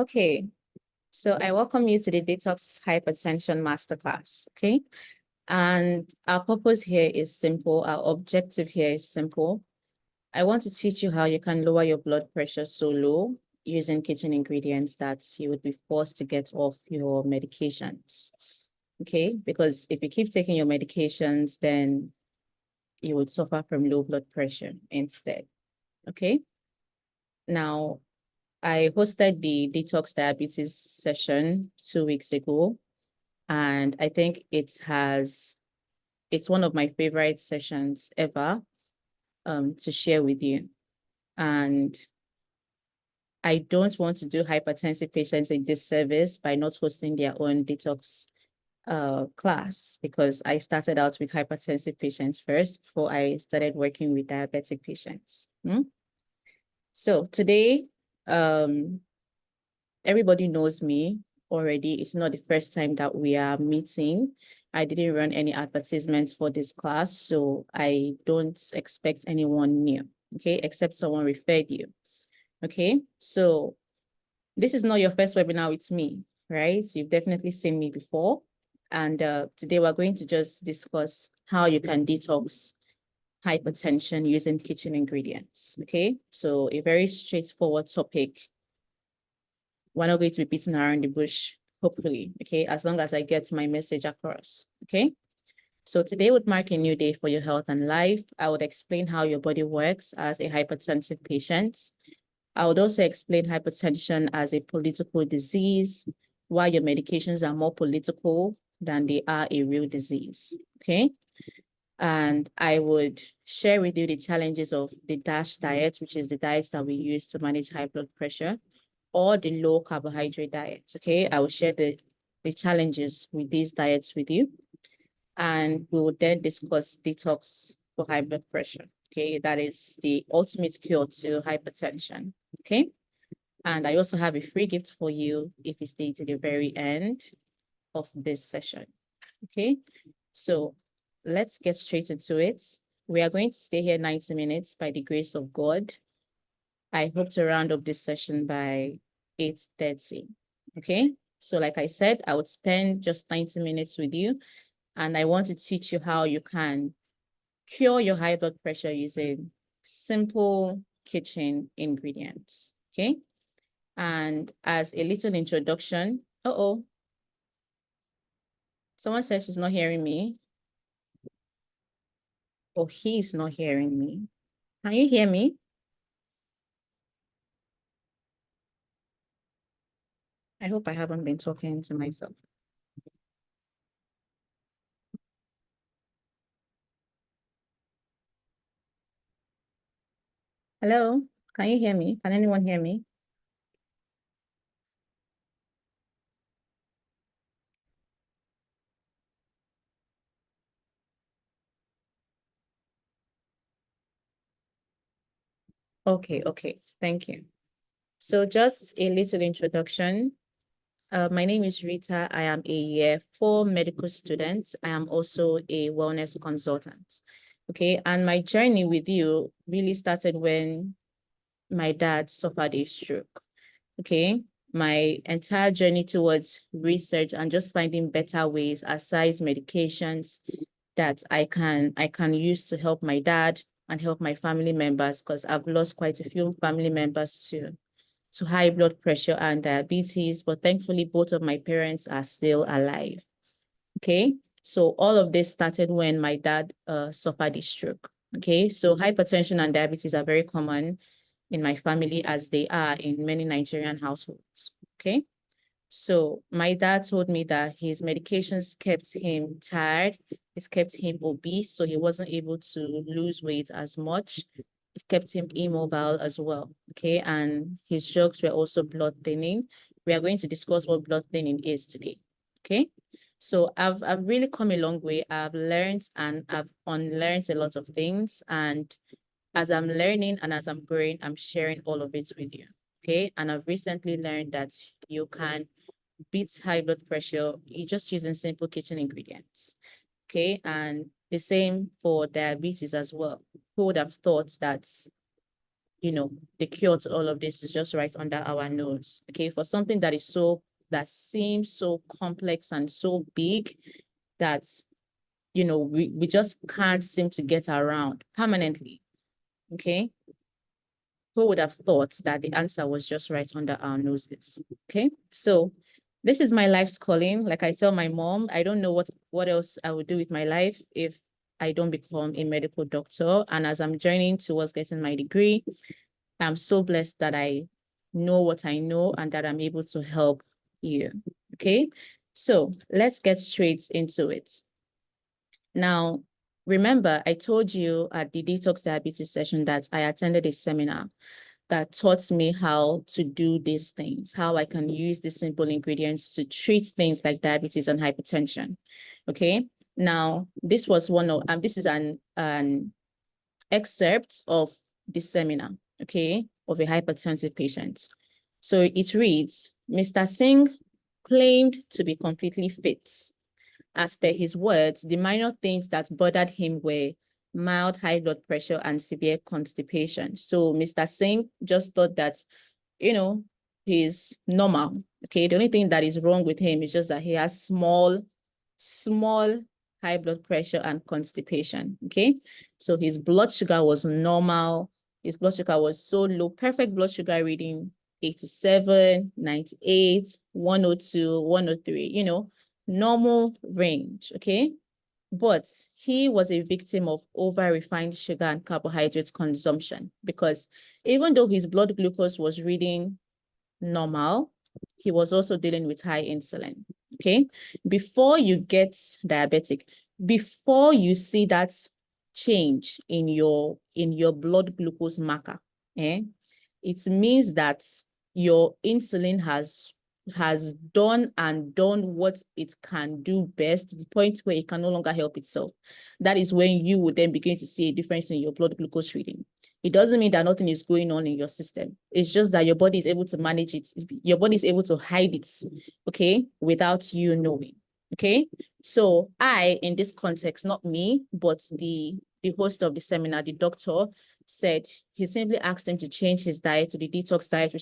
Okay, so I welcome you to the Detox Hypertension Masterclass, okay? And our purpose here is simple. Our objective here is simple. I want to teach you how you can lower your blood pressure so low using kitchen ingredients that you would be forced to get off your medications, okay? Because if you keep taking your medications, then you would suffer from low blood pressure instead, okay? Now, I hosted the detox diabetes session 2 weeks ago, and I think it's one of my favorite sessions ever to share with you. And I don't want to do hypertensive patients a disservice by not hosting their own detox class, because I started out with hypertensive patients first before I started working with diabetic patients. So today, everybody knows me already. It's not the first time that we are meeting. I didn't run any advertisements for this class, so I don't expect anyone new, okay, except someone referred you, okay? So this is not your first webinar with me, right? You've definitely seen me before. And today we're going to just discuss how you can detox hypertension using kitchen ingredients, okay? So a very straightforward topic. We're not going to be beating around the bush, hopefully, okay, as long as I get my message across, okay? So today would mark a new day for your health and life. I would explain how your body works as a hypertensive patient. I would also explain hypertension as a political disease, why your medications are more political than they are a real disease, okay? And I would share with you the challenges of the DASH diet, which is the diet that we use to manage high blood pressure, or the low carbohydrate diet, okay? I will share the challenges with these diets with you. And we will then discuss detox for high blood pressure, okay? That is the ultimate cure to hypertension, okay? And I also have a free gift for you if you stay to the very end of this session, okay? So let's get straight into it. We are going to stay here 90 minutes by the grace of God. I hope to round up this session by 8:30, okay? So like I said, I would spend just 90 minutes with you, and I want to teach you how you can cure your high blood pressure using simple kitchen ingredients, okay? And as a little introduction, someone says she's not hearing me. Or he's not hearing me. Can you hear me? I hope I haven't been talking to myself. Hello, can you hear me? Can anyone hear me? Okay, thank you. So just a little introduction. My name is Rita. I am a year 4 medical student. I am also a wellness consultant. Okay, and my journey with you really started when my dad suffered a stroke. Okay, my entire journey towards research and just finding better ways aside medications that I can use to help my dad and help my family members, because I've lost quite a few family members to high blood pressure and diabetes, but thankfully both of my parents are still alive. Okay, so all of this started when my dad suffered a stroke. Okay, so hypertension and diabetes are very common in my family, as they are in many Nigerian households. Okay, so my dad told me that his medications kept him tired. It kept him obese, so he wasn't able to lose weight as much. It kept him immobile as well. Okay, and his drugs were also blood thinning. We are going to discuss what blood thinning is today. Okay, so I've really come a long way. I've learned and I've unlearned a lot of things, and as I'm learning and as I'm growing, I'm sharing all of it with you. Okay, and I've recently learned that you can beat high blood pressure just using simple kitchen ingredients. Okay, and the same for diabetes as well. Who would have thought that the cure to all of this is just right under our nose. Okay, for something that seems so complex and so big that we just can't seem to get around permanently. Okay, who would have thought that the answer was just right under our noses? Okay, so this is my life's calling. Like I tell my mom, I don't know what else I would do with my life if I don't become a medical doctor. And as I'm journeying towards getting my degree, I'm so blessed that I know what I know and that I'm able to help you. Okay, so let's get straight into it. Now, remember, I told you at the detox diabetes session that I attended a seminar that taught me how to do these things, how I can use these simple ingredients to treat things like diabetes and hypertension. Okay. Now, this was this is an excerpt of the seminar, okay, of a hypertensive patient. So it reads, Mr. Singh claimed to be completely fit. As per his words, the minor things that bothered him were mild high blood pressure and severe constipation. So Mr. Singh just thought that, he's normal. Okay. The only thing that is wrong with him is just that he has small high blood pressure and constipation. Okay. So his blood sugar was normal. His blood sugar was so low, perfect blood sugar reading, 87, 98, 102, 103, normal range. Okay. But he was a victim of over-refined sugar and carbohydrate consumption because even though his blood glucose was reading normal, he was also dealing with high insulin. Okay. Before you get diabetic, before you see that change in your blood glucose marker, it means that your insulin has done what it can do best to the point where it can no longer help itself. That is when you would then begin to see a difference in your blood glucose reading. It doesn't mean that nothing is going on in your system. It's just that your body is able to manage it. Your body is able to hide it, okay, without you knowing, okay? So in this context, not me, but the host of the seminar, the doctor, said he simply asked him to change his diet to the detox diet,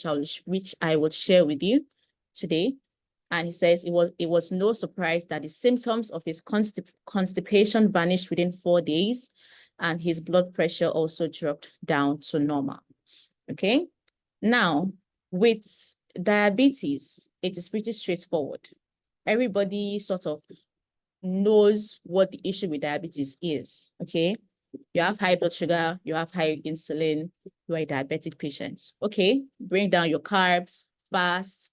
which I will share with you today. And he says it was no surprise that the symptoms of his constipation vanished within 4 days, and his blood pressure also dropped down to normal. Okay. Now, with diabetes, it is pretty straightforward. Everybody sort of knows what the issue with diabetes is. Okay. You have high blood sugar, you have high insulin, you are a diabetic patient. Okay. Bring down your carbs, fast,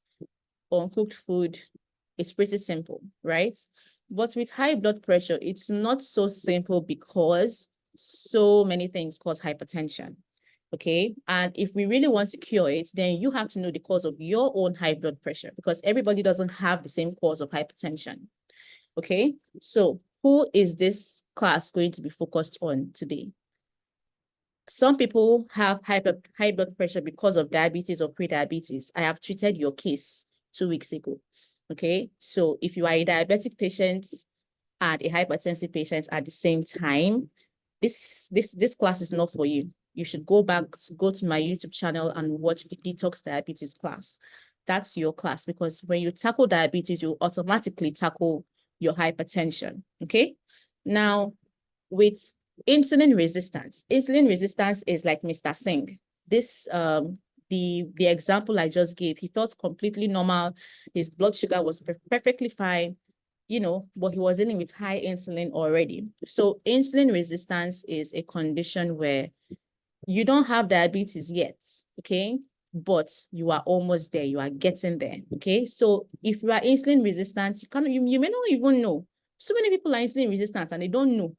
uncooked food. It's pretty simple, right? But with high blood pressure, it's not so simple because so many things cause hypertension. Okay. And if we really want to cure it, then you have to know the cause of your own high blood pressure because everybody doesn't have the same cause of hypertension. Okay. So who is this class going to be focused on today? Some people have high blood pressure because of diabetes or pre-diabetes. I have treated your case 2 weeks ago. Okay. So if you are a diabetic patient and a hypertensive patient at the same time, this class is not for you. You should go to my YouTube channel and watch the detox diabetes class. That's your class because when you tackle diabetes, you automatically tackle your hypertension. Okay. Now, with insulin resistance is like Mr. Singh. This the example I just gave, he felt completely normal. His blood sugar was perfectly fine, but he was dealing with high insulin already. So insulin resistance is a condition where you don't have diabetes yet, okay? But you are almost there. You are getting there, okay? So if you are insulin resistant, you may not even know. So many people are insulin resistant and they don't know,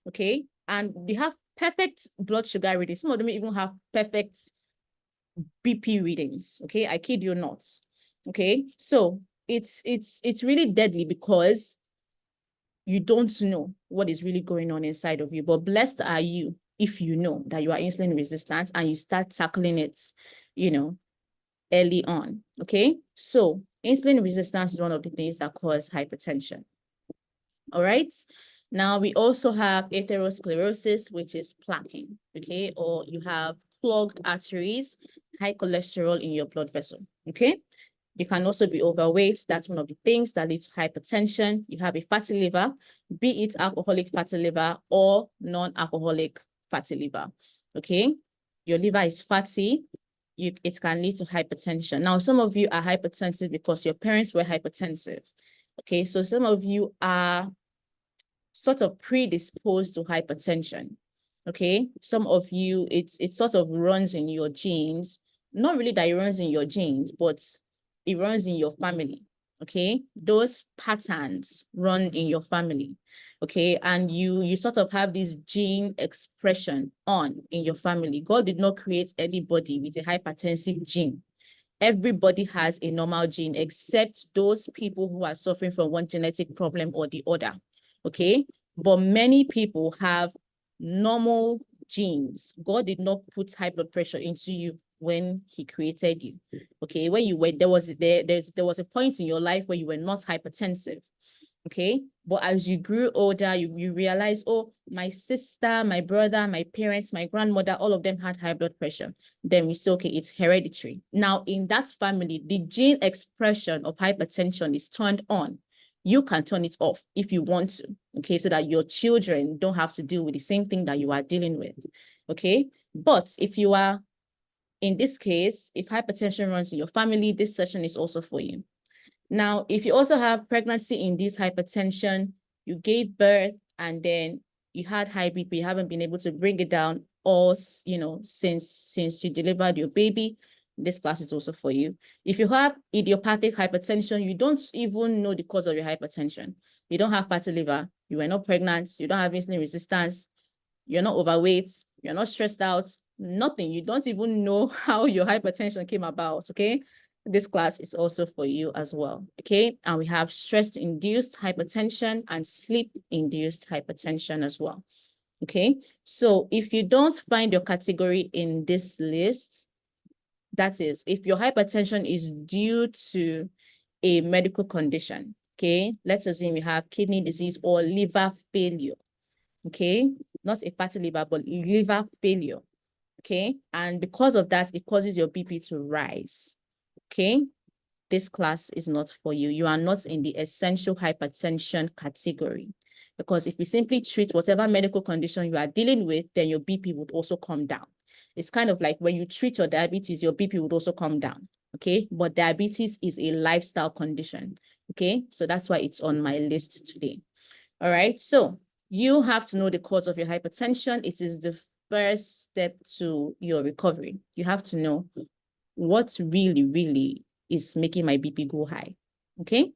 okay? And they have perfect blood sugar readings. Some of them even have perfect BP readings, okay? I kid you not, okay? So it's really deadly because you don't know what is really going on inside of you. But blessed are you if you know that you are insulin resistant and you start tackling it, early on, okay? So insulin resistance is one of the things that cause hypertension. All right. Now we also have atherosclerosis, which is plaquing, okay? Or you have clogged arteries, high cholesterol in your blood vessel, okay? You can also be overweight. That's one of the things that leads to hypertension. You have a fatty liver, be it alcoholic fatty liver or non-alcoholic fatty liver, okay? Your liver is fatty, it can lead to hypertension. Now, some of you are hypertensive because your parents were hypertensive, okay? So some of you are sort of predisposed to hypertension, okay? Some of you, it sort of runs in your genes. Not really that it runs in your genes, but it runs in your family, okay? Those patterns run in your family, okay? And you sort of have this gene expression on in your family. God did not create anybody with a hypertensive gene. Everybody has a normal gene except those people who are suffering from one genetic problem or the other, okay? But many people have normal genes. God did not put high blood pressure into you when he created you, okay? When you were, there was a point in your life where you were not hypertensive, okay? But as you grew older, you realize, oh, my sister, my brother, my parents, my grandmother, all of them had high blood pressure. Then we say, okay, it's hereditary. Now, in that family, the gene expression of hypertension is turned on. You can turn it off if you want to, okay? So that your children don't have to deal with the same thing that you are dealing with, okay? But if you are, in this case, if hypertension runs in your family, this session is also for you. Now, if you also have pregnancy-induced hypertension, you gave birth and then you had high BP, you haven't been able to bring it down, or since you delivered your baby, this class is also for you. If you have idiopathic hypertension, you don't even know the cause of your hypertension. You don't have fatty liver, you were not pregnant, you don't have insulin resistance, you're not overweight, you're not stressed out, nothing. You don't even know how your hypertension came about, okay? This class is also for you as well, okay? And we have stress-induced hypertension and sleep-induced hypertension as well, okay? So if you don't find your category in this list, that is, if your hypertension is due to a medical condition, okay? Let's assume you have kidney disease or liver failure, okay? Not a fatty liver, but liver failure, okay? And because of that, it causes your BP to rise, okay? This class is not for you. You are not in the essential hypertension category, because if we simply treat whatever medical condition you are dealing with, then your BP would also come down. It's kind of like when you treat your diabetes, your BP would also come down, okay? But diabetes is a lifestyle condition, okay? So that's why it's on my list today. All right, so you have to know the cause of your hypertension. It is the first step to your recovery. You have to know what really is making my BP go high, okay?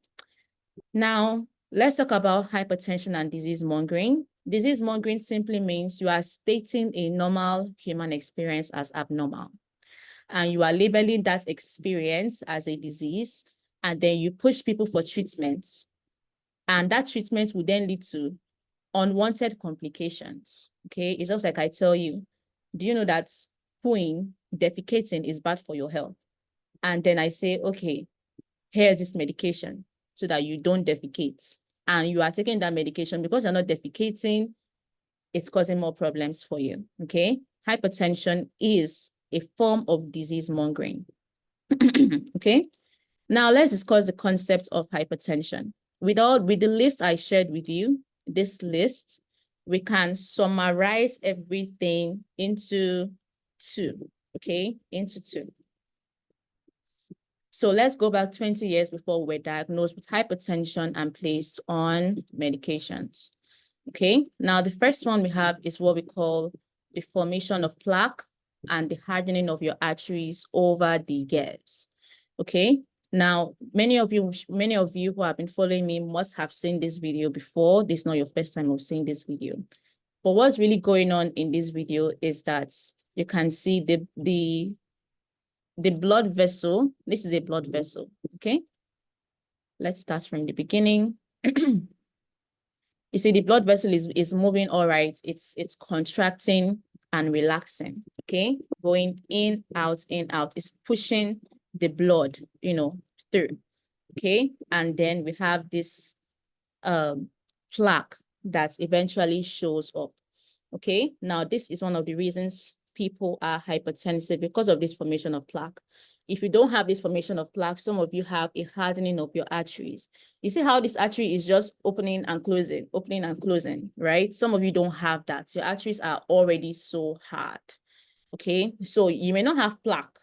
Now, let's talk about hypertension and disease mongering. Disease mongering simply means you are stating a normal human experience as abnormal, and you are labeling that experience as a disease, and then you push people for treatments, and that treatment will then lead to unwanted complications, okay? It's just like I tell you, do you know that defecating is bad for your health? And then I say, okay, here's this medication so that you don't defecate. And you are taking that medication because you're not defecating, it's causing more problems for you, okay? Hypertension is a form of disease mongering, okay? Now let's discuss the concept of hypertension. With the list I shared with you, this list, we can summarize everything into two, okay? Into two. So let's go back 20 years before we were diagnosed with hypertension and placed on medications, okay? Now, the first one we have is what we call the formation of plaque and the hardening of your arteries over the years, okay? Now, many of you who have been following me must have seen this video before. This is not your first time of seeing this video. But what's really going on in this video is that you can see the blood vessel. This is a blood vessel, okay? Let's start from the beginning. You see the blood vessel is moving all right. It's contracting and relaxing, okay? Going in, out. It's pushing the blood, through, okay? And then we have this plaque that eventually shows up, okay? Now, this is one of the reasons people are hypertensive because of this formation of plaque. If you don't have this formation of plaque, some of you have a hardening of your arteries. You see how this artery is just opening and closing, right? Some of you don't have that. Your arteries are already so hard, okay? So you may not have plaque.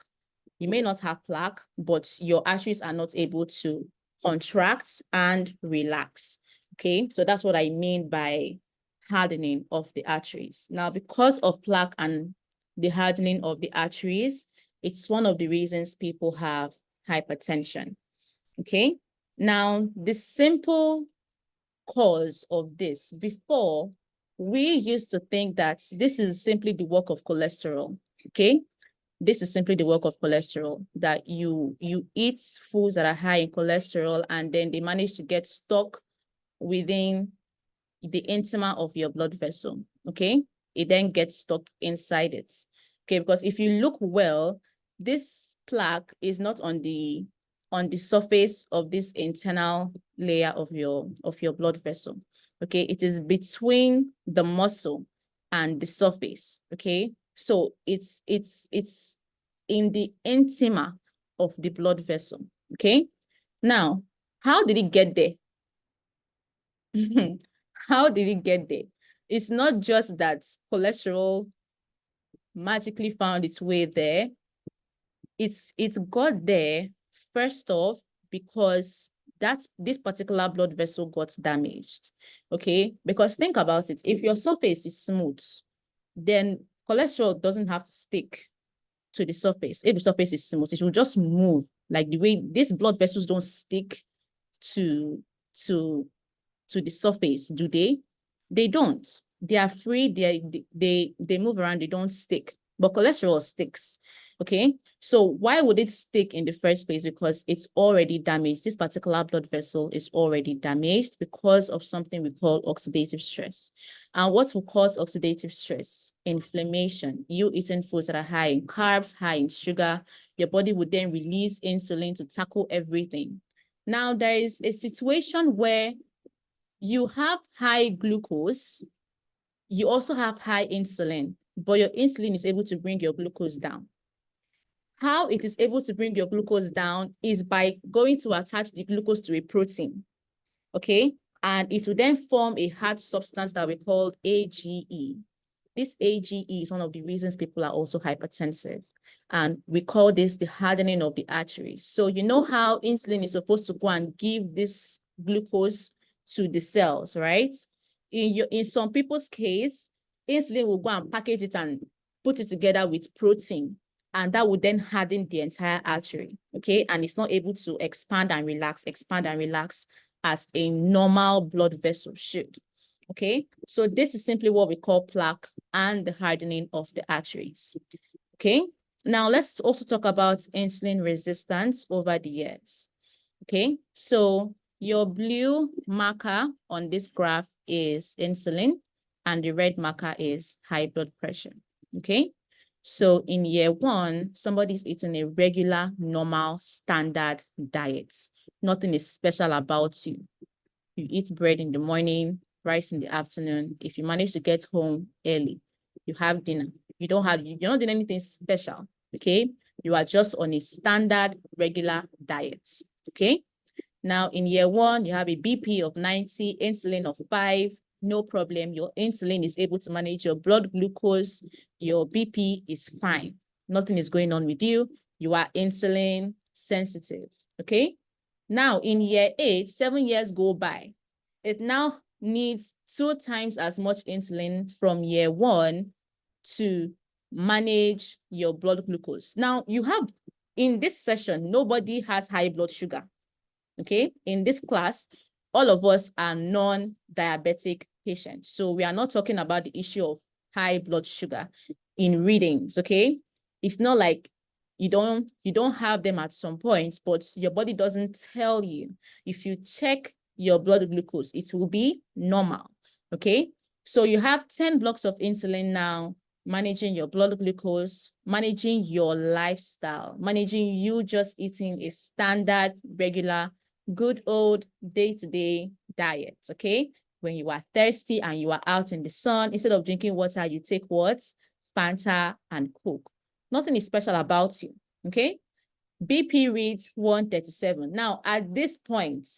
You may not have plaque, but your arteries are not able to contract and relax, okay? So that's what I mean by hardening of the arteries. Now, because of plaque and the hardening of the arteries, it's one of the reasons people have hypertension, okay? Now, the simple cause of this, before, we used to think that this is simply the work of cholesterol, okay? This is simply the work of cholesterol, that you eat foods that are high in cholesterol and then they manage to get stuck within the intima of your blood vessel, okay? It then gets stuck inside it, okay? Because if you look well, this plaque is not on the surface of this internal layer of your blood vessel, okay? It is between the muscle and the surface, okay? So it's in the intima of the blood vessel, okay? Now, how did it get there? How did it get there? It's not just that cholesterol magically found its way there. It's got there first off because this particular blood vessel got damaged. Okay, because think about it. If your surface is smooth, then cholesterol doesn't have to stick to the surface. If the surface is smooth, it will just move like the way these blood vessels don't stick to the surface, do they? They don't. They are free. They move around. They don't stick. But cholesterol sticks. Okay. So why would it stick in the first place? Because it's already damaged. This particular blood vessel is already damaged because of something we call oxidative stress. And what will cause oxidative stress? Inflammation. You eating foods that are high in carbs, high in sugar, your body would then release insulin to tackle everything. Now, there is a situation where you have high glucose, you also have high insulin, but your insulin is able to bring your glucose down. How it is able to bring your glucose down is by going to attach the glucose to a protein, okay? And it will then form a hard substance that we call AGE. This AGE is one of the reasons people are also hypertensive. And we call this the hardening of the arteries. So you know how insulin is supposed to go and give this glucose to the cells, right? In some people's case, insulin will go and package it and put it together with protein, and that would then harden the entire artery, okay? And it's not able to expand and relax as a normal blood vessel should, okay? So this is simply what we call plaque and the hardening of the arteries, okay? Now let's also talk about insulin resistance over the years, okay? So your blue marker on this graph is insulin and the red marker is high blood pressure, okay? So in year one, somebody's eating a regular, normal, standard diet. Nothing is special about you. You eat bread in the morning, rice in the afternoon. If you manage to get home early, you have dinner. You're not doing anything special, okay? You are just on a standard, regular diet, okay? Now, in year one, you have a BP of 90, insulin of 5, no problem. Your insulin is able to manage your blood glucose. Your BP is fine. Nothing is going on with you. You are insulin sensitive, okay? Now, in year 8, 7 years go by. It now needs 2 times as much insulin from year 1 to manage your blood glucose. Now, you have, in this session, nobody has high blood sugar. Okay, in this class, all of us are non-diabetic patients. So we are not talking about the issue of high blood sugar in readings, okay? It's not like you don't have them at some points, but your body doesn't tell you. If you check your blood glucose, it will be normal, okay? So you have 10 blocks of insulin now, managing your blood glucose, managing your lifestyle, managing you just eating a standard, regular, good old day-to-day diet, okay? When you are thirsty and you are out in the sun, instead of drinking water, you take what? Fanta, and Coke. Nothing is special about you, okay? BP reads 137. Now, at this point,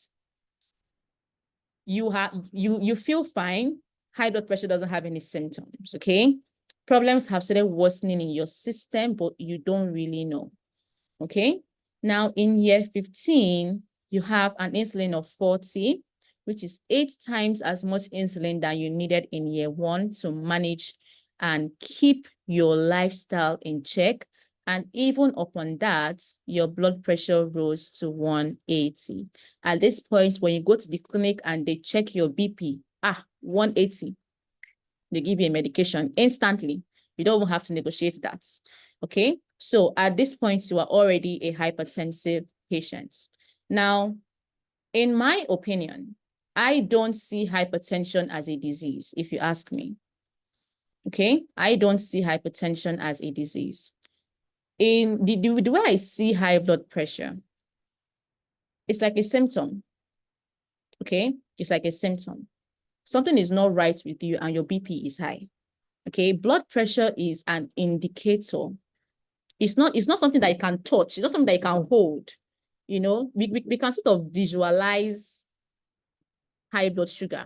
you feel fine. High blood pressure doesn't have any symptoms, okay? Problems have started worsening in your system, but you don't really know, okay? Now, in year 15, you have an insulin of 40, which is 8 times as much insulin than you needed in year 1 to manage and keep your lifestyle in check. And even upon that, your blood pressure rose to 180. At this point, when you go to the clinic and they check your BP, 180, they give you a medication instantly. You don't even have to negotiate that. Okay. So at this point, you are already a hypertensive patient. Now, in my opinion, I don't see hypertension as a disease, if you ask me. Okay. I don't see hypertension as a disease. In the way I see high blood pressure, it's like a symptom. Okay. It's like a symptom. Something is not right with you and your BP is high. Okay. Blood pressure is an indicator. It's not something that you can touch. It's not something that you can hold. You know, we can sort of visualize high blood sugar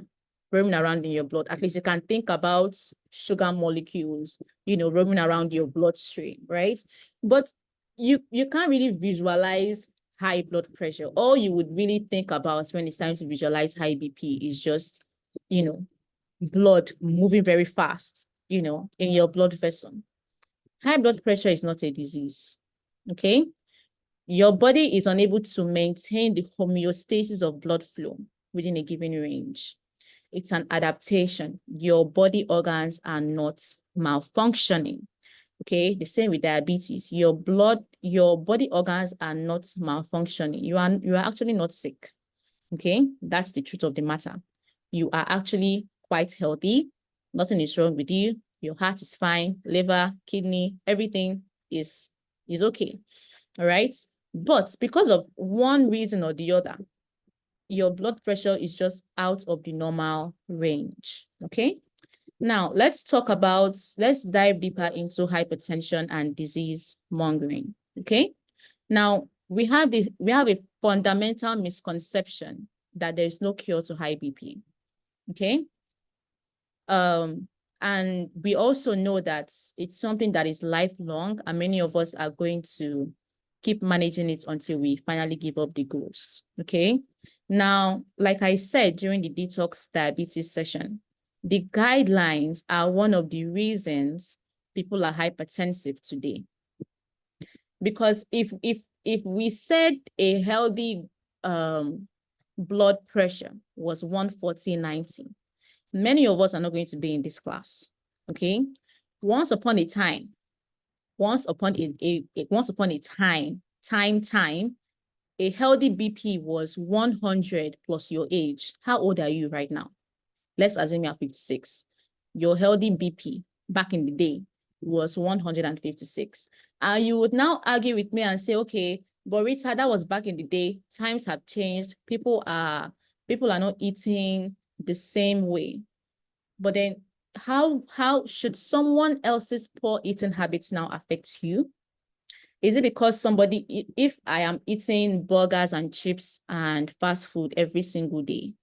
roaming around in your blood. At least you can think about sugar molecules, you know, roaming around your bloodstream, right? But you can't really visualize high blood pressure. All you would really think about when it's time to visualize high BP is just, you know, blood moving very fast, you know, in your blood vessel. High blood pressure is not a disease, okay? Your body is unable to maintain the homeostasis of blood flow within a given range. It's an adaptation. Your body organs are not malfunctioning, okay? The same with diabetes. Your body organs are not malfunctioning. You are actually not sick, okay? That's the truth of the matter. You are actually quite healthy. Nothing is wrong with you. Your heart is fine, liver, kidney, everything is okay, all right? But because of one reason or the other, your blood pressure is just out of the normal range, okay? Now, let's dive deeper into hypertension and disease mongering, okay? Now, we have a fundamental misconception that there is no cure to high BP, okay? And we also know that it's something that is lifelong, and many of us are going to keep managing it until we finally give up the ghost, okay? Now, like I said during the detox diabetes session, the guidelines are one of the reasons people are hypertensive today. Because if we said a healthy blood pressure was 140/90, many of us are not going to be in this class, okay? Once upon a time, a healthy BP was 100 plus your age. How old are you right now? Let's assume you're 56. Your healthy BP back in the day was 156. And you would now argue with me and say, okay, but Rita, that was back in the day. Times have changed. People are not eating the same way. But then how should someone else's poor eating habits now affect you? Is it because if I am eating burgers and chips and fast food every single day,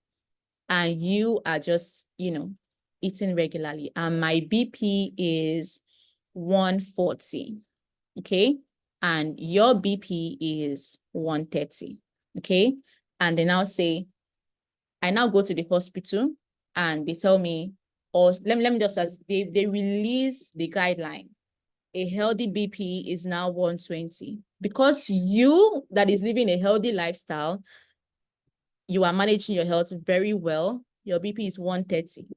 and you are just, you know, eating regularly, and my BP is 140, okay? And your BP is 130, okay? And they now say, I now go to the hospital and they tell me, or let me just say, they release the guideline. A healthy BP is now 120. Because you that is living a healthy lifestyle, you are managing your health very well, your BP is 130,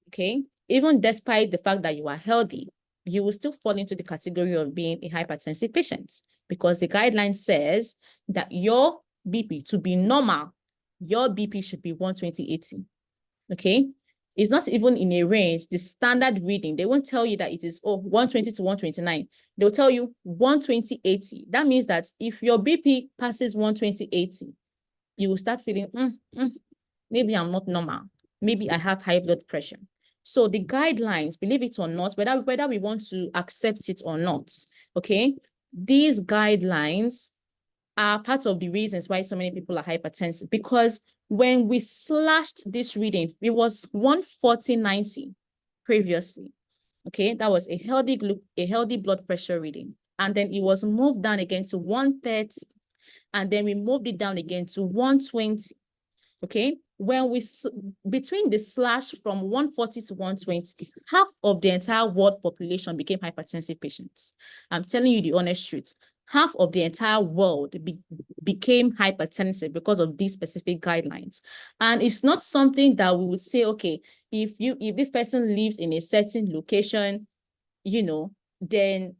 okay? Even despite the fact that you are healthy, you will still fall into the category of being a hypertensive patient, because the guideline says that your BP, to be normal, your BP should be 120/80, okay? It's not even in a range. The standard reading, they won't tell you that it is 120 to 129. They'll tell you 120/80. That means that if your BP passes 120/80, you will start feeling, maybe I'm not normal. Maybe I have high blood pressure. So the guidelines, believe it or not, whether we want to accept it or not, okay, these guidelines are part of the reasons why so many people are hypertensive, because when we slashed this reading, it was 140/90 previously. Okay, that was a healthy blood pressure reading. And then it was moved down again to 130. And then we moved it down again to 120. Okay, when between the slash from 140 to 120, half of the entire world population became hypertensive patients. I'm telling you the honest truth. Half of the entire world became hypertensive because of these specific guidelines. And it's not something that we would say, okay, if this person lives in a certain location, then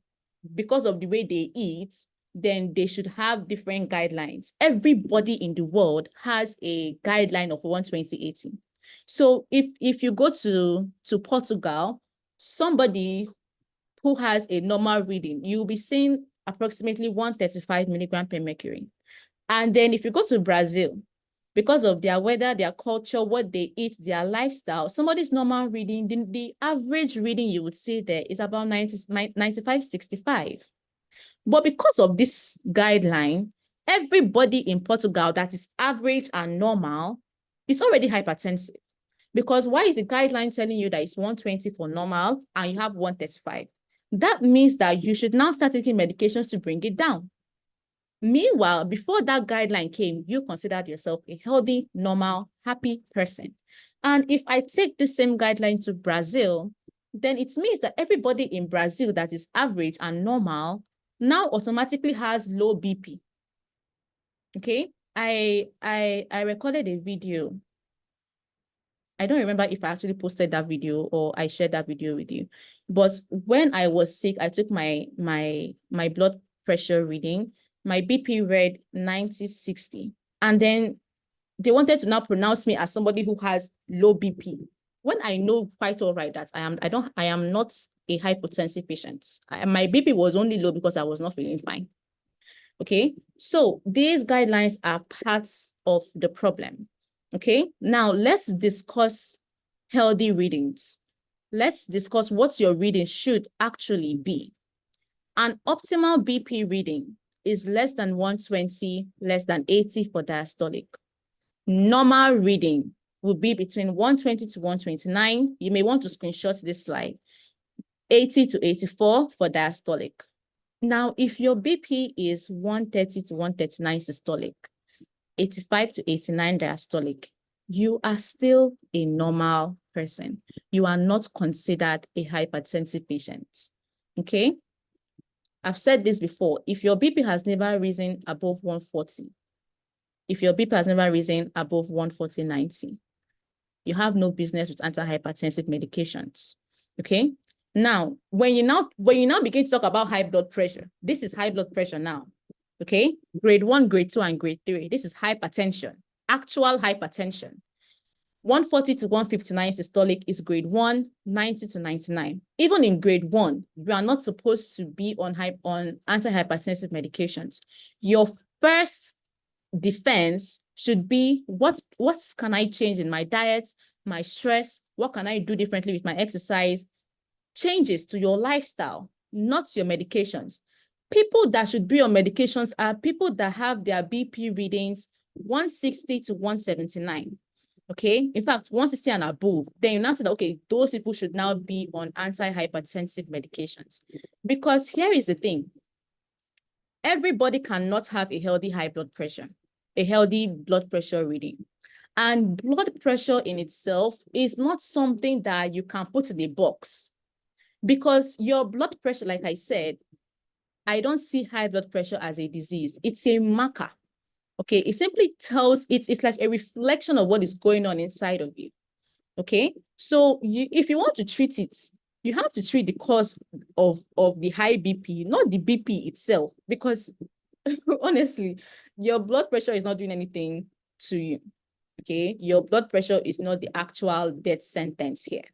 because of the way they eat, then they should have different guidelines. Everybody in the world has a guideline of 120/80. So if you go to Portugal, somebody who has a normal reading, you'll be seeing approximately 135 milligram per mercury. And then if you go to Brazil, because of their weather, their culture, what they eat, their lifestyle, somebody's normal reading, the average reading you would see there is about 95/65. But because of this guideline, everybody in Portugal that is average and normal is already hypertensive. Because why is the guideline telling you that it's 120 for normal and you have 135? That means that you should now start taking medications to bring it down. Meanwhile, before that guideline came, you considered yourself a healthy, normal, happy person. And if I take the same guideline to Brazil, then it means that everybody in Brazil that is average and normal now automatically has low BP. Okay, I recorded a video. I don't remember if I actually posted that video or I shared that video with you. But when I was sick, I took my blood pressure reading. My BP read 90/60. And then they wanted to now pronounce me as somebody who has low BP. When I know quite all right that I am not a hypertensive patient. My BP was only low because I was not feeling fine. Okay, so these guidelines are parts of the problem. Okay, now let's discuss healthy readings. Let's discuss what your reading should actually be. An optimal BP reading is less than 120, less than 80 for diastolic. Normal reading would be between 120 to 129. You may want to screenshot this slide. 80 to 84 for diastolic. Now, if your BP is 130 to 139 systolic, 85 to 89 diastolic, you are still a normal person. You are not considered a hypertensive patient. Okay? I've said this before. If your BP has never risen above 140, if your BP has never risen above 140/90, you have no business with antihypertensive medications. Okay? Now, when you now begin to talk about high blood pressure, this is high blood pressure now. Okay? Grade 1, grade 2, and grade 3. This is hypertension, actual hypertension. 140 to 159 systolic is grade 1, 90 to 99. Even in grade 1, you are not supposed to be on antihypertensive medications. Your first defense should be, what can I change in my diet, my stress? What can I do differently with my exercise? Changes to your lifestyle, not your medications. People that should be on medications are people that have their BP readings 160 to 179. Okay, in fact, 160 and above. Then you now say that, okay, those people should now be on antihypertensive medications. Because here is the thing. Everybody cannot have a healthy high blood pressure, a healthy blood pressure reading. And blood pressure in itself is not something that you can put in a box. Because your blood pressure, like I said, I don't see high blood pressure as a disease. It's a marker. Okay, it simply tells, it's like a reflection of what is going on inside of you. Okay, so if you want to treat it, you have to treat the cause of the high BP, not the BP itself, because honestly, your blood pressure is not doing anything to you. Okay, your blood pressure is not the actual death sentence here.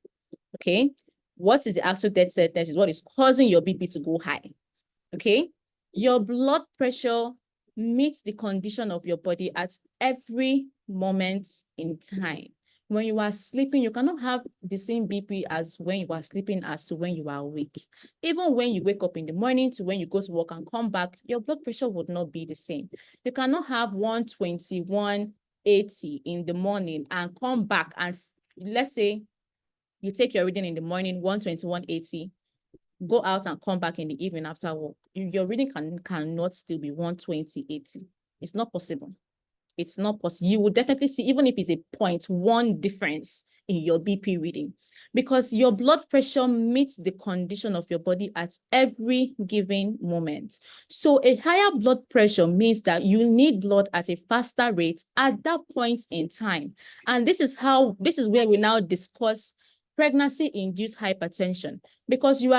Okay, what is the actual death sentence is what is causing your BP to go high. Okay, your blood pressure meets the condition of your body at every moment in time. When you are sleeping, you cannot have the same BP as when you are sleeping as to when you are awake. Even when you wake up in the morning to when you go to work and come back, your blood pressure would not be the same. You cannot have 120, 180 in the morning and come back and let's say you take your reading in the morning, 120, 180, go out and come back in the evening after work. Your reading cannot still be 120, 80. It's not possible. It's not possible. You will definitely see, even if it's a 0.1 difference in your BP reading, because your blood pressure meets the condition of your body at every given moment. So a higher blood pressure means that you need blood at a faster rate at that point in time. And this is where we now discuss pregnancy-induced hypertension, because you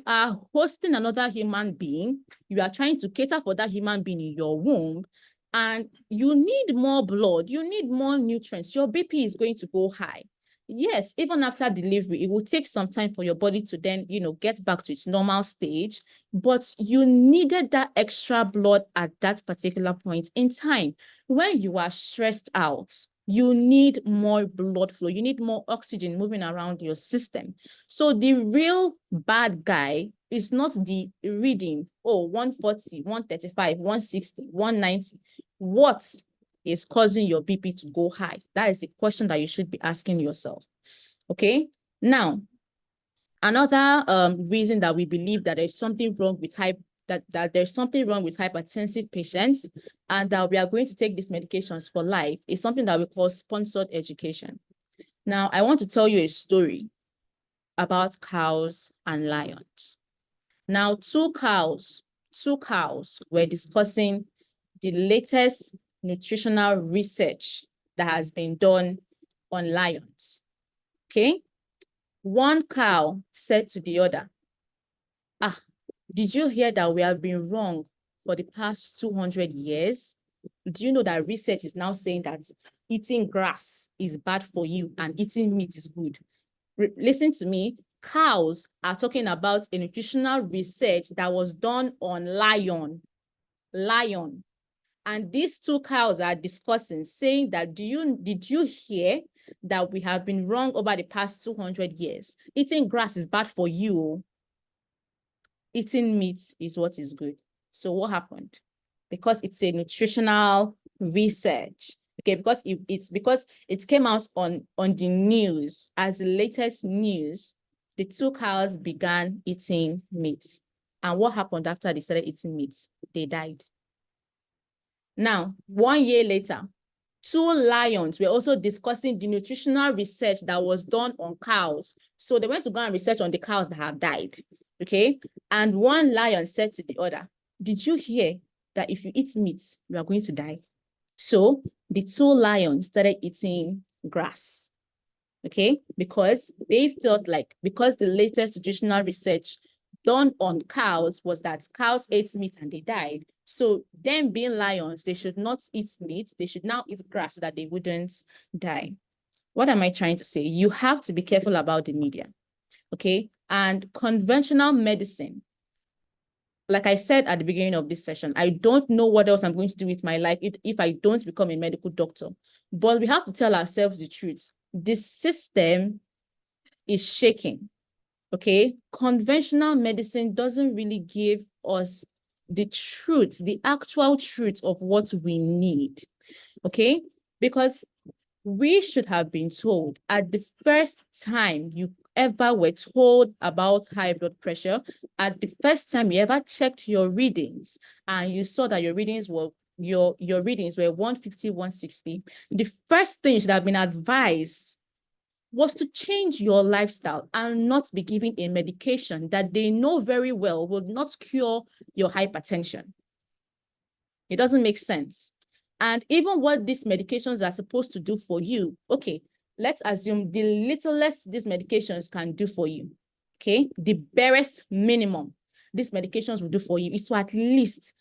are hosting another human being. You are trying to cater for that human being in your womb, and you need more blood, you need more nutrients. Your BP is going to go high. Yes, even after delivery, it will take some time for your body to then, get back to its normal stage, but you needed that extra blood at that particular point in time. When you are stressed out, you need more blood flow. You need more oxygen moving around your system. So the real bad guy is not the reading, 140, 135, 160, 190. What is causing your BP to go high? That is the question that you should be asking yourself. Okay. Now, another reason that we believe that there's something wrong with there's something wrong with hypertensive patients and that we are going to take these medications for life is something that we call sponsored education. Now, I want to tell you a story about cows and lions. Now, two cows were discussing the latest nutritional research that has been done on lions. Okay. One cow said to the other, did you hear that we have been wrong for the past 200 years? Do you know that research is now saying that eating grass is bad for you and eating meat is good? Listen to me. Cows are talking about a nutritional research that was done on lion. And these two cows are discussing, saying that, did you hear that we have been wrong over the past 200 years? Eating grass is bad for you. Eating meat is what is good. So what happened? Because it's a nutritional research. Okay, because it came out on the news as the latest news, the two cows began eating meat. And what happened after they started eating meat? They died. Now, 1 year later, two lions were also discussing the nutritional research that was done on cows. So they went to go and research on the cows that have died. Okay. And one lion said to the other, did you hear that if you eat meat, you are going to die? So the two lions started eating grass. Okay. Because they felt like, because the latest nutritional research done on cows was that cows ate meat and they died. So them being lions, they should not eat meat. They should now eat grass so that they wouldn't die. What am I trying to say? You have to be careful about the media. Okay. And conventional medicine, like I said at the beginning of this session, I don't know what else I'm going to do with my life if I don't become a medical doctor. But we have to tell ourselves the truth. This system is shaking. Okay. Conventional medicine doesn't really give us the truth, the actual truth of what we need. Okay. Because we should have been told at the first time you ever were told about high blood pressure, at the first time you ever checked your readings and you saw that your readings were 150, 160, the first thing you should have been advised was to change your lifestyle and not be given a medication that they know very well will not cure your hypertension. It doesn't make sense. And even what these medications are supposed to do for you, okay, let's assume the littlest these medications can do for you, okay, the barest minimum these medications will do for you is to at least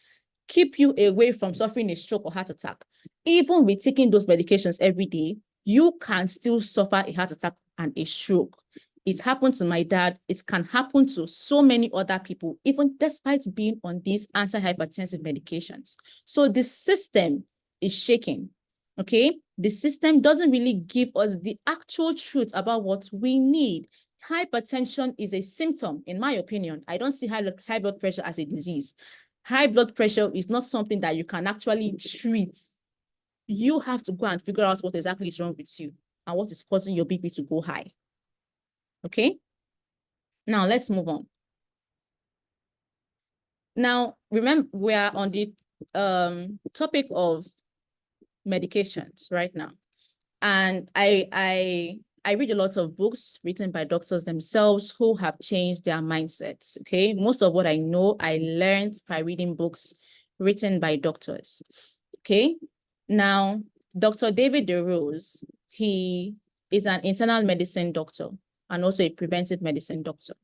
keep you away from suffering a stroke or heart attack. Even with taking those medications every day, you can still suffer a heart attack and a stroke. It happened to my dad. It can happen to so many other people, even despite being on these antihypertensive medications. So the system is shaking, okay? The system doesn't really give us the actual truth about what we need. Hypertension is a symptom, in my opinion. I don't see high blood pressure as a disease. High blood pressure is not something that you can actually treat. You have to go and figure out what exactly is wrong with you and what is causing your BP to go high. Okay? Now, let's move on. Now, remember, we are on the topic of medications right now. And I read a lot of books written by doctors themselves who have changed their mindsets. Okay. Most of what I know, I learned by reading books written by doctors. Okay. Now, Dr. David DeRose, he is an internal medicine doctor and also a preventive medicine doctor.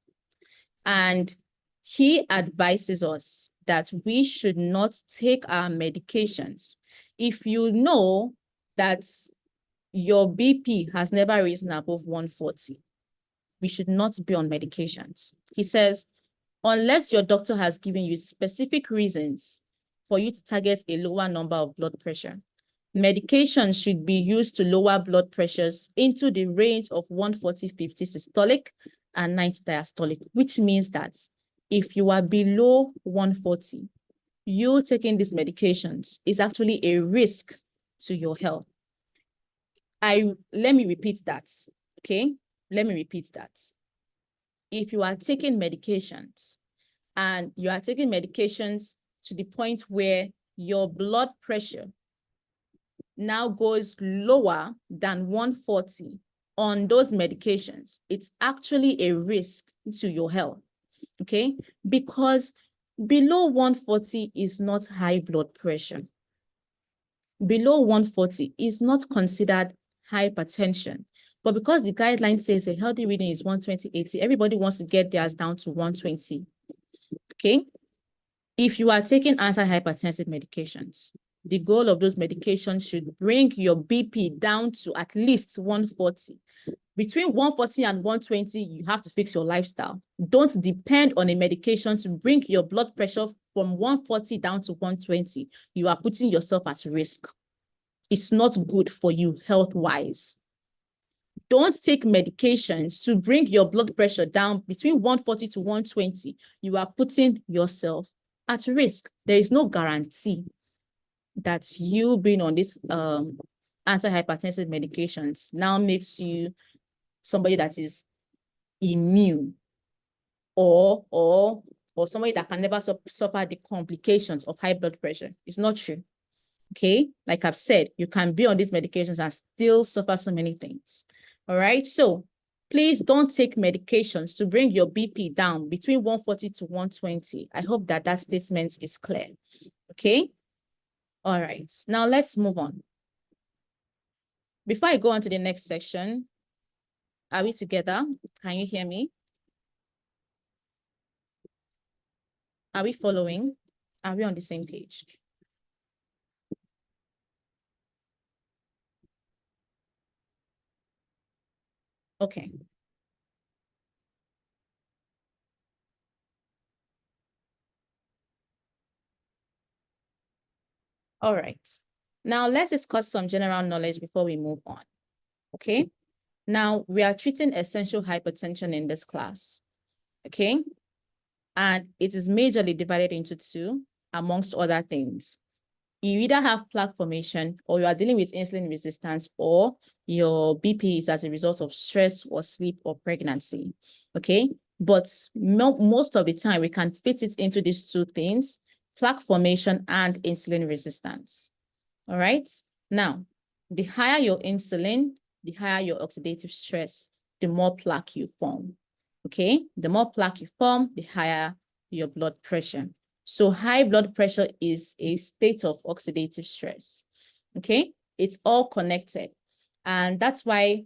And he advises us that we should not take our medications. If you know that your BP has never risen above 140, we should not be on medications. He says, unless your doctor has given you specific reasons for you to target a lower number of blood pressure, medications should be used to lower blood pressures into the range of 140/50 systolic and 90 diastolic, which means that if you are below 140, you taking these medications is actually a risk to your health. Let me repeat that, okay? Let me repeat that. If you are taking medications and you are taking medications to the point where your blood pressure now goes lower than 140 on those medications, it's actually a risk to your health, okay? Because below 140 is not high blood pressure. Below 140 is not considered hypertension. But because the guideline says a healthy reading is 120/80, everybody wants to get theirs down to 120. Okay? If you are taking antihypertensive medications, the goal of those medications should bring your BP down to at least 140. Between 140 and 120, you have to fix your lifestyle. Don't depend on a medication to bring your blood pressure from 140 down to 120. You are putting yourself at risk. It's not good for you health-wise. Don't take medications to bring your blood pressure down between 140 to 120. You are putting yourself at risk. There is no guarantee that you being on these antihypertensive medications now makes you somebody that is immune or somebody that can never suffer the complications of high blood pressure. It's not true. Okay, like I've said, you can be on these medications and still suffer so many things. All right, so please don't take medications to bring your BP down between 140 to 120. I hope that that statement is clear. Okay, all right, now let's move on. Before I go on to the next section, are we together? Can you hear me? Are we following? Are we on the same page? Okay. All right. Now let's discuss some general knowledge before we move on. Okay. Now we are treating essential hypertension in this class. Okay. And it is majorly divided into two, amongst other things. You either have plaque formation or you are dealing with insulin resistance, or your BP is as a result of stress or sleep or pregnancy. Okay. But most of the time we can fit it into these two things: plaque formation and insulin resistance. All right. Now, the higher your insulin, the higher your oxidative stress, the more plaque you form. Okay. The more plaque you form, the higher your blood pressure. So high blood pressure is a state of oxidative stress. Okay. It's all connected. And that's why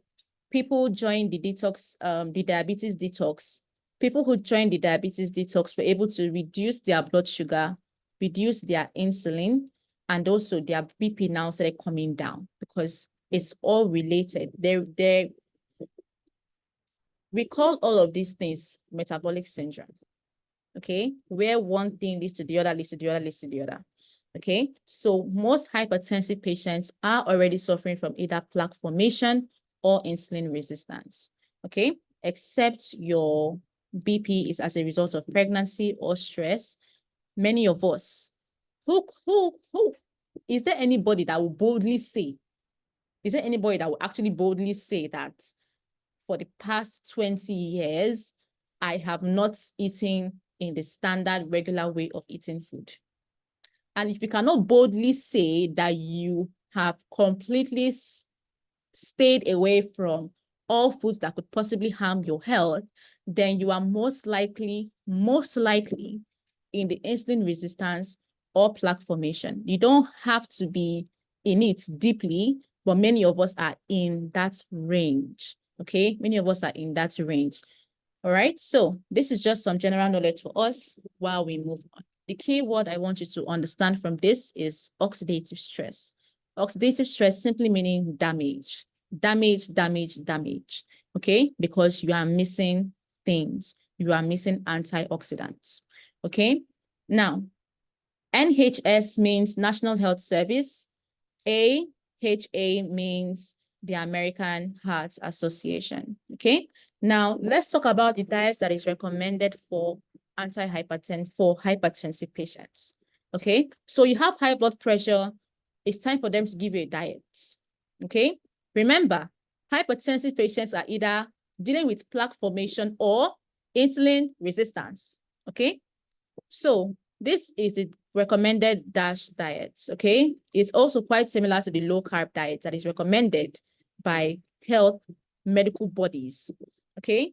people join the detox, the diabetes detox. People who join the diabetes detox were able to reduce their blood sugar, reduce their insulin, and also their BP now started coming down because it's all related. We call all of these things metabolic syndrome. Okay, where one thing leads to the other, leads to the other, leads to the other. Okay, so most hypertensive patients are already suffering from either plaque formation or insulin resistance. Okay, except your BP is as a result of pregnancy or stress. Many of us, who is there anybody that will boldly say, is there anybody that will actually boldly say that for the past 20 years, I have not eaten in the standard regular way of eating food? And if you cannot boldly say that you have completely stayed away from all foods that could possibly harm your health, then you are most likely in the insulin resistance or plaque formation. You don't have to be in it deeply, but many of us are in that range. Okay, many of us are in that range. All right, so this is just some general knowledge for us while we move on. The key word I want you to understand from this is oxidative stress. Oxidative stress simply meaning damage, damage, okay? Because you are missing things. You are missing antioxidants, okay? Now, NHS means National Health Service. AHA means the American Heart Association, okay? Now, let's talk about the diets that is recommended for hypertensive patients, okay? So you have high blood pressure, it's time for them to give you a diet, okay? Remember, hypertensive patients are either dealing with plaque formation or insulin resistance, okay? So this is the recommended DASH diet, okay? It's also quite similar to the low-carb diet that is recommended by health medical bodies, okay?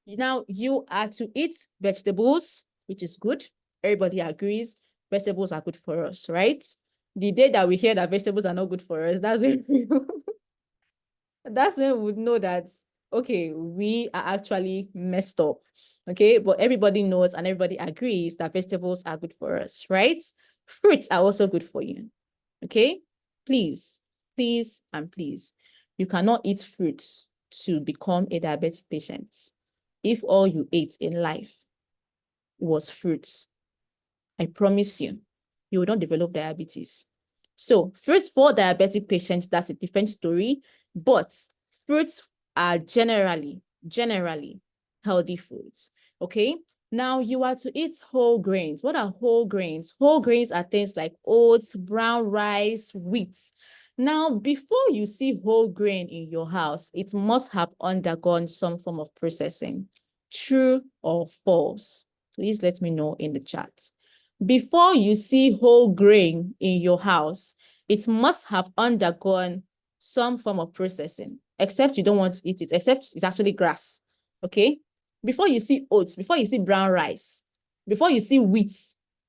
Now, you are to eat vegetables, which is good. Everybody agrees vegetables are good for us, right? The day that we hear that vegetables are not good for us, that's when that's when we would know that, okay, we are actually messed up, okay? But everybody knows and everybody agrees that vegetables are good for us, right? Fruits are also good for you, okay? Please, please, and please, you cannot eat fruits to become a diabetic patient. If all you ate in life was fruits, I promise you, you will not develop diabetes. So fruits for diabetic patients, that's a different story, but fruits are generally healthy foods, okay? Now you are to eat whole grains. What are whole grains? Whole grains are things like oats, brown rice, wheat. Now, before you see whole grain in your house, it must have undergone some form of processing. True or false? Please let me know in the chat. Before you see whole grain in your house, it must have undergone some form of processing, except you don't want to eat it, except it's actually grass, okay? Before you see oats, before you see brown rice, before you see wheat,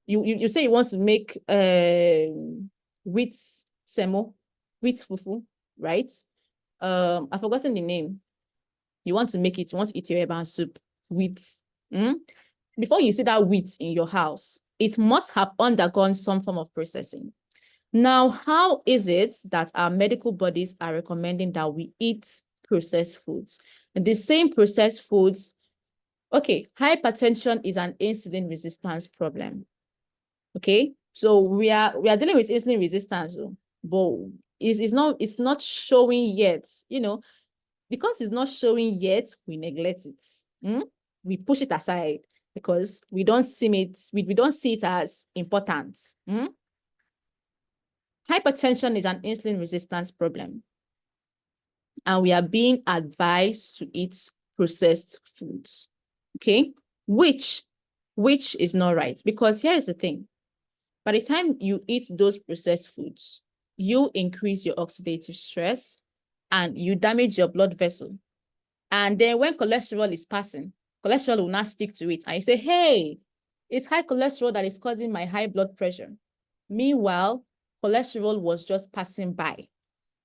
you say you want to make wheat semo, wheat fufu, right? I've forgotten the name. You want to make it, you want to eat your eba soup, wheat. Before you see that wheat in your house, it must have undergone some form of processing. Now, how is it that our medical bodies are recommending that we eat processed foods? The same processed foods, okay, hypertension is an insulin resistance problem. Okay, so we are dealing with insulin resistance, but it's not showing yet, you know, because it's not showing yet, we neglect it. We push it aside because we don't see it as important. Hypertension is an insulin resistance problem, and we are being advised to eat processed foods, okay? Which is not right, because here is the thing. By the time you eat those processed foods, you increase your oxidative stress and you damage your blood vessel. And then when cholesterol is passing, cholesterol will not stick to it. And you say, hey, it's high cholesterol that is causing my high blood pressure. Meanwhile, cholesterol was just passing by.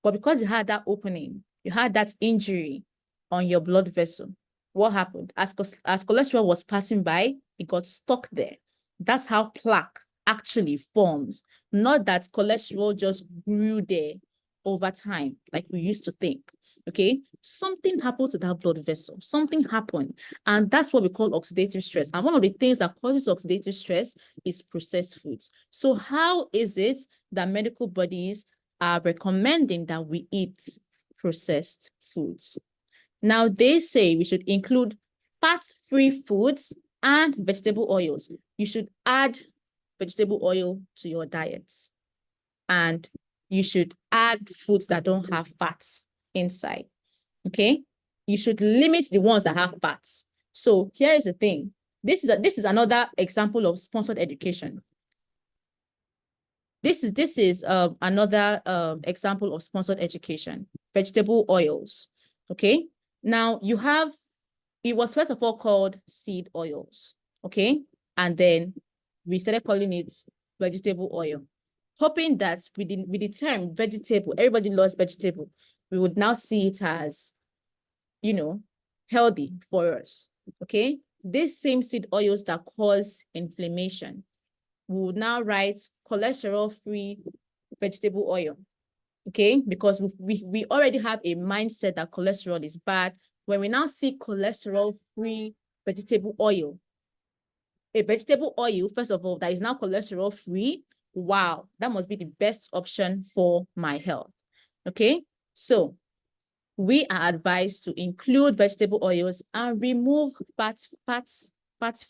But because you had that opening, you had that injury on your blood vessel, what happened? As cholesterol was passing by, it got stuck there. That's how plaque actually forms. Not that cholesterol just grew there over time, like we used to think. Okay, something happened to that blood vessel, something happened, and that's what we call oxidative stress. And one of the things that causes oxidative stress is processed foods. So how is it that medical bodies are recommending that we eat processed foods? Now, they say we should include fat-free foods and vegetable oils. You should add vegetable oil to your diets, and you should add foods that don't have fats inside. Okay, you should limit the ones that have fats. So here is the thing. This is another example of sponsored education. This is another example of sponsored education. Vegetable oils. Okay, now you have, it was first of all called seed oils. Okay, and then we started calling it vegetable oil, hoping that with the term vegetable, everybody loves vegetable, we would now see it as, you know, healthy for us. Okay, these same seed oils that cause inflammation, we would now write cholesterol-free vegetable oil. Okay, because we already have a mindset that cholesterol is bad. When we now see cholesterol-free vegetable oil, a vegetable oil, first of all, that is now cholesterol-free, wow, that must be the best option for my health. Okay, so we are advised to include vegetable oils and remove fat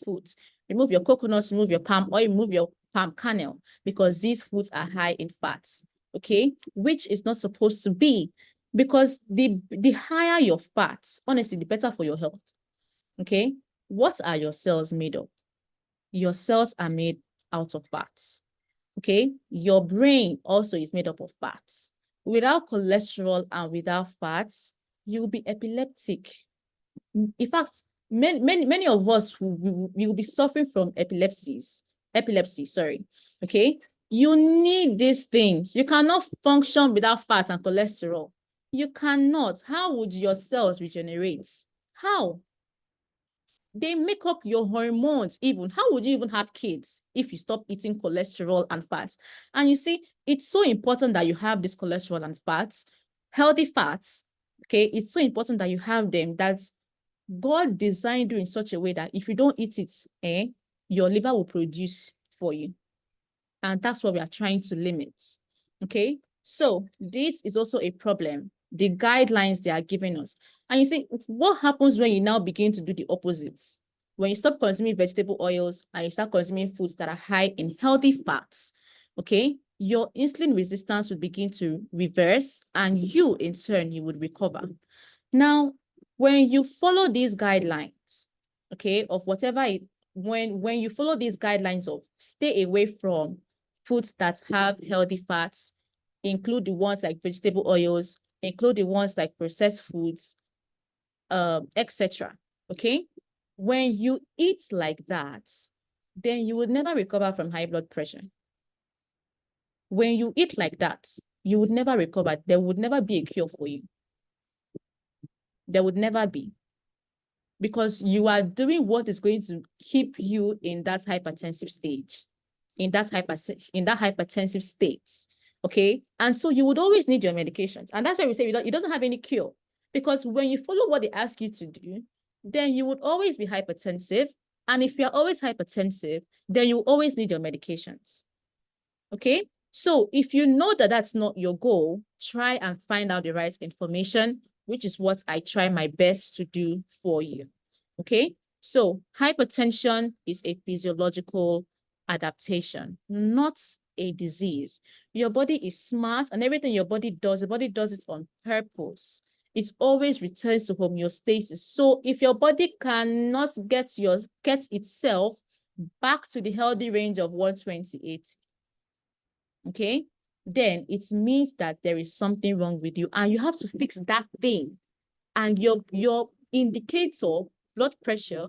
foods. Remove your coconuts, remove your palm oil, remove your palm kernel, because these foods are high in fats, okay? Which is not supposed to be, because the higher your fats, honestly, the better for your health, okay? What are your cells made of? Your cells are made out of fats, okay? Your brain also is made up of fats. Without cholesterol and without fats, you will be epileptic. In fact, many of us will be suffering from epilepsy, sorry, okay? You need these things. You cannot function without fat and cholesterol. You cannot. How would your cells regenerate? How? They make up your hormones even. How would you even have kids if you stop eating cholesterol and fats? And you see, it's so important that you have this cholesterol and fats, healthy fats, okay? It's so important that you have them, that God designed you in such a way that if you don't eat it, your liver will produce for you. And that's what we are trying to limit, okay? So this is also a problem, the guidelines they are giving us. And you see, what happens when you now begin to do the opposites? When you stop consuming vegetable oils and you start consuming foods that are high in healthy fats, okay, your insulin resistance will begin to reverse, and you, in turn, you would recover. Now, when you follow these guidelines, okay, of whatever it, when you follow these guidelines of stay away from foods that have healthy fats, include the ones like vegetable oils, include the ones like processed foods, etc. Okay, when you eat like that, then you would never recover from high blood pressure. When you eat like that, you would never recover. There would never be a cure for you. There would never be, because you are doing what is going to keep you in that hypertensive stage, in that hypertensive state. Okay, and so you would always need your medications, and that's why we say it doesn't have any cure, because when you follow what they ask you to do, then you would always be hypertensive, and if you're always hypertensive, then you always need your medications. Okay, so if you know that that's not your goal, try and find out the right information, which is what I try my best to do for you. Okay, so hypertension is a physiological adaptation, not a disease. Your body is smart, and everything your body does, the body does it on purpose. It always returns to homeostasis. So if your body cannot get itself back to the healthy range of 128, okay, then it means that there is something wrong with you, and you have to fix that thing. And your indicator, blood pressure,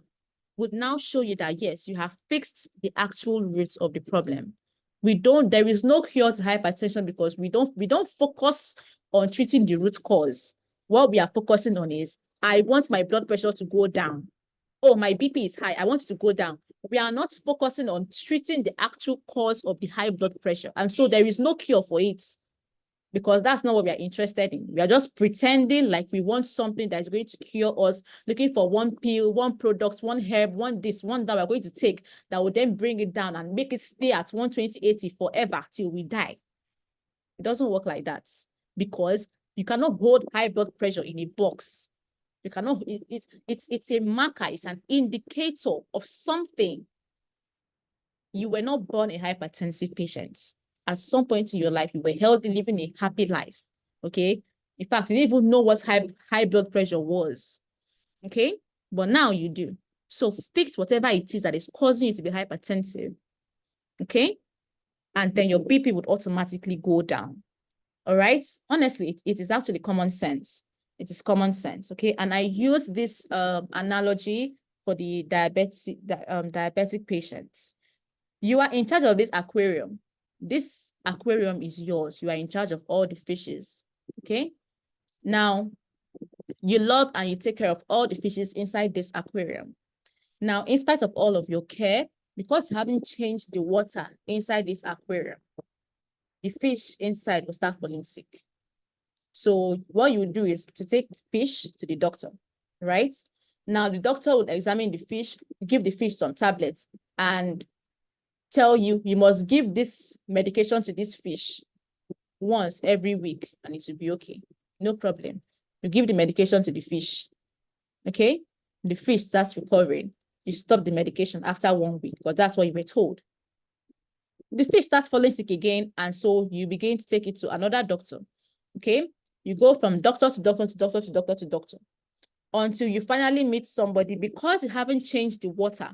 would now show you that, yes, you have fixed the actual root of the problem. There is no cure to hypertension, because we don't focus on treating the root cause. What we are focusing on is, I want my blood pressure to go down. Oh, my BP is high, I want it to go down. We are not focusing on treating the actual cause of the high blood pressure. And so there is no cure for it. because that's not what we are interested in. We are just pretending like we want something that is going to cure us, looking for one pill, one product, one herb, one this, one that we're going to take that will then bring it down and make it stay at 120/80 forever till we die. It doesn't work like that, because you cannot hold high blood pressure in a box. You cannot, it's a marker, it's an indicator of something. You were not born a hypertensive patient. At some point in your life, you were healthy, living a happy life. Okay. In fact, you didn't even know what high blood pressure was. Okay. But now you do. So fix whatever it is that is causing you to be hypertensive. Okay. And then your BP would automatically go down. All right. Honestly, it is actually common sense. It is common sense. Okay. And I use this analogy for the diabetic patients. You are in charge of this aquarium. This aquarium is yours. You are in charge of all the fishes. Okay. Now, you love and you take care of all the fishes inside this aquarium. Now, in spite of all of your care, because you haven't changed the water inside this aquarium, the fish inside will start falling sick. So what you do is to take fish to the doctor, right? Now, the doctor will examine the fish, give the fish some tablets, and tell you, you must give this medication to this fish once every week and it will be okay. No problem. You give the medication to the fish. Okay. The fish starts recovering. You stop the medication after 1 week because that's what you were told. The fish starts falling sick again. And so you begin to take it to another doctor. Okay. You go from doctor to doctor to doctor to doctor to doctor until you finally meet somebody. Because you haven't changed the water,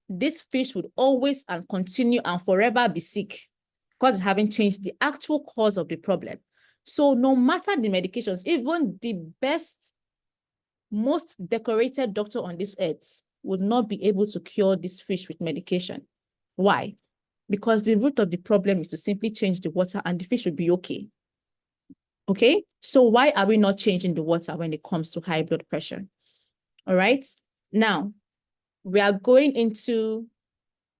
this fish would always and continue and forever be sick because you haven't changed the actual cause of the problem. So no matter the medications, even the best, most decorated doctor on this earth would not be able to cure this fish with medication. Why? Because the root of the problem is to simply change the water and the fish will be okay. Okay? So why are we not changing the water when it comes to high blood pressure? All right? Now, we are going into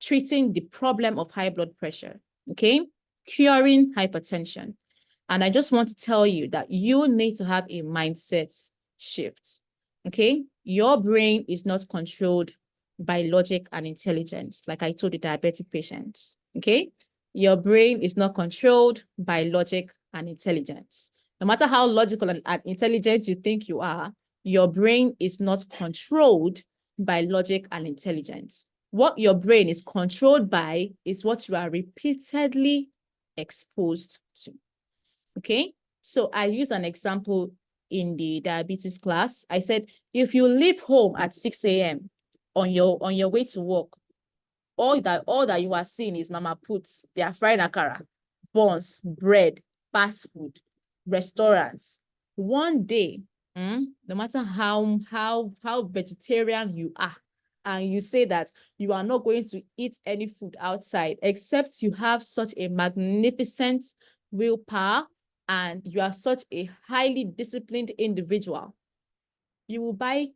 treating the problem of high blood pressure, okay? Curing hypertension. And I just want to tell you that you need to have a mindset shift, okay? Your brain is not controlled by logic and intelligence, like I told the diabetic patients, okay? Your brain is not controlled by logic and intelligence. No matter how logical and intelligent you think you are, your brain is not controlled by logic and intelligence. What your brain is controlled by is what you are repeatedly exposed to. Okay, so I use an example in the diabetes class. I said, if you leave home at 6 a.m. on your way to work, all that you are seeing is mama puts, they are fried akara, buns, bread, fast food, restaurants. One day, no matter how vegetarian you are, and you say that you are not going to eat any food outside, except you have such a magnificent willpower and you are such a highly disciplined individual, you will buy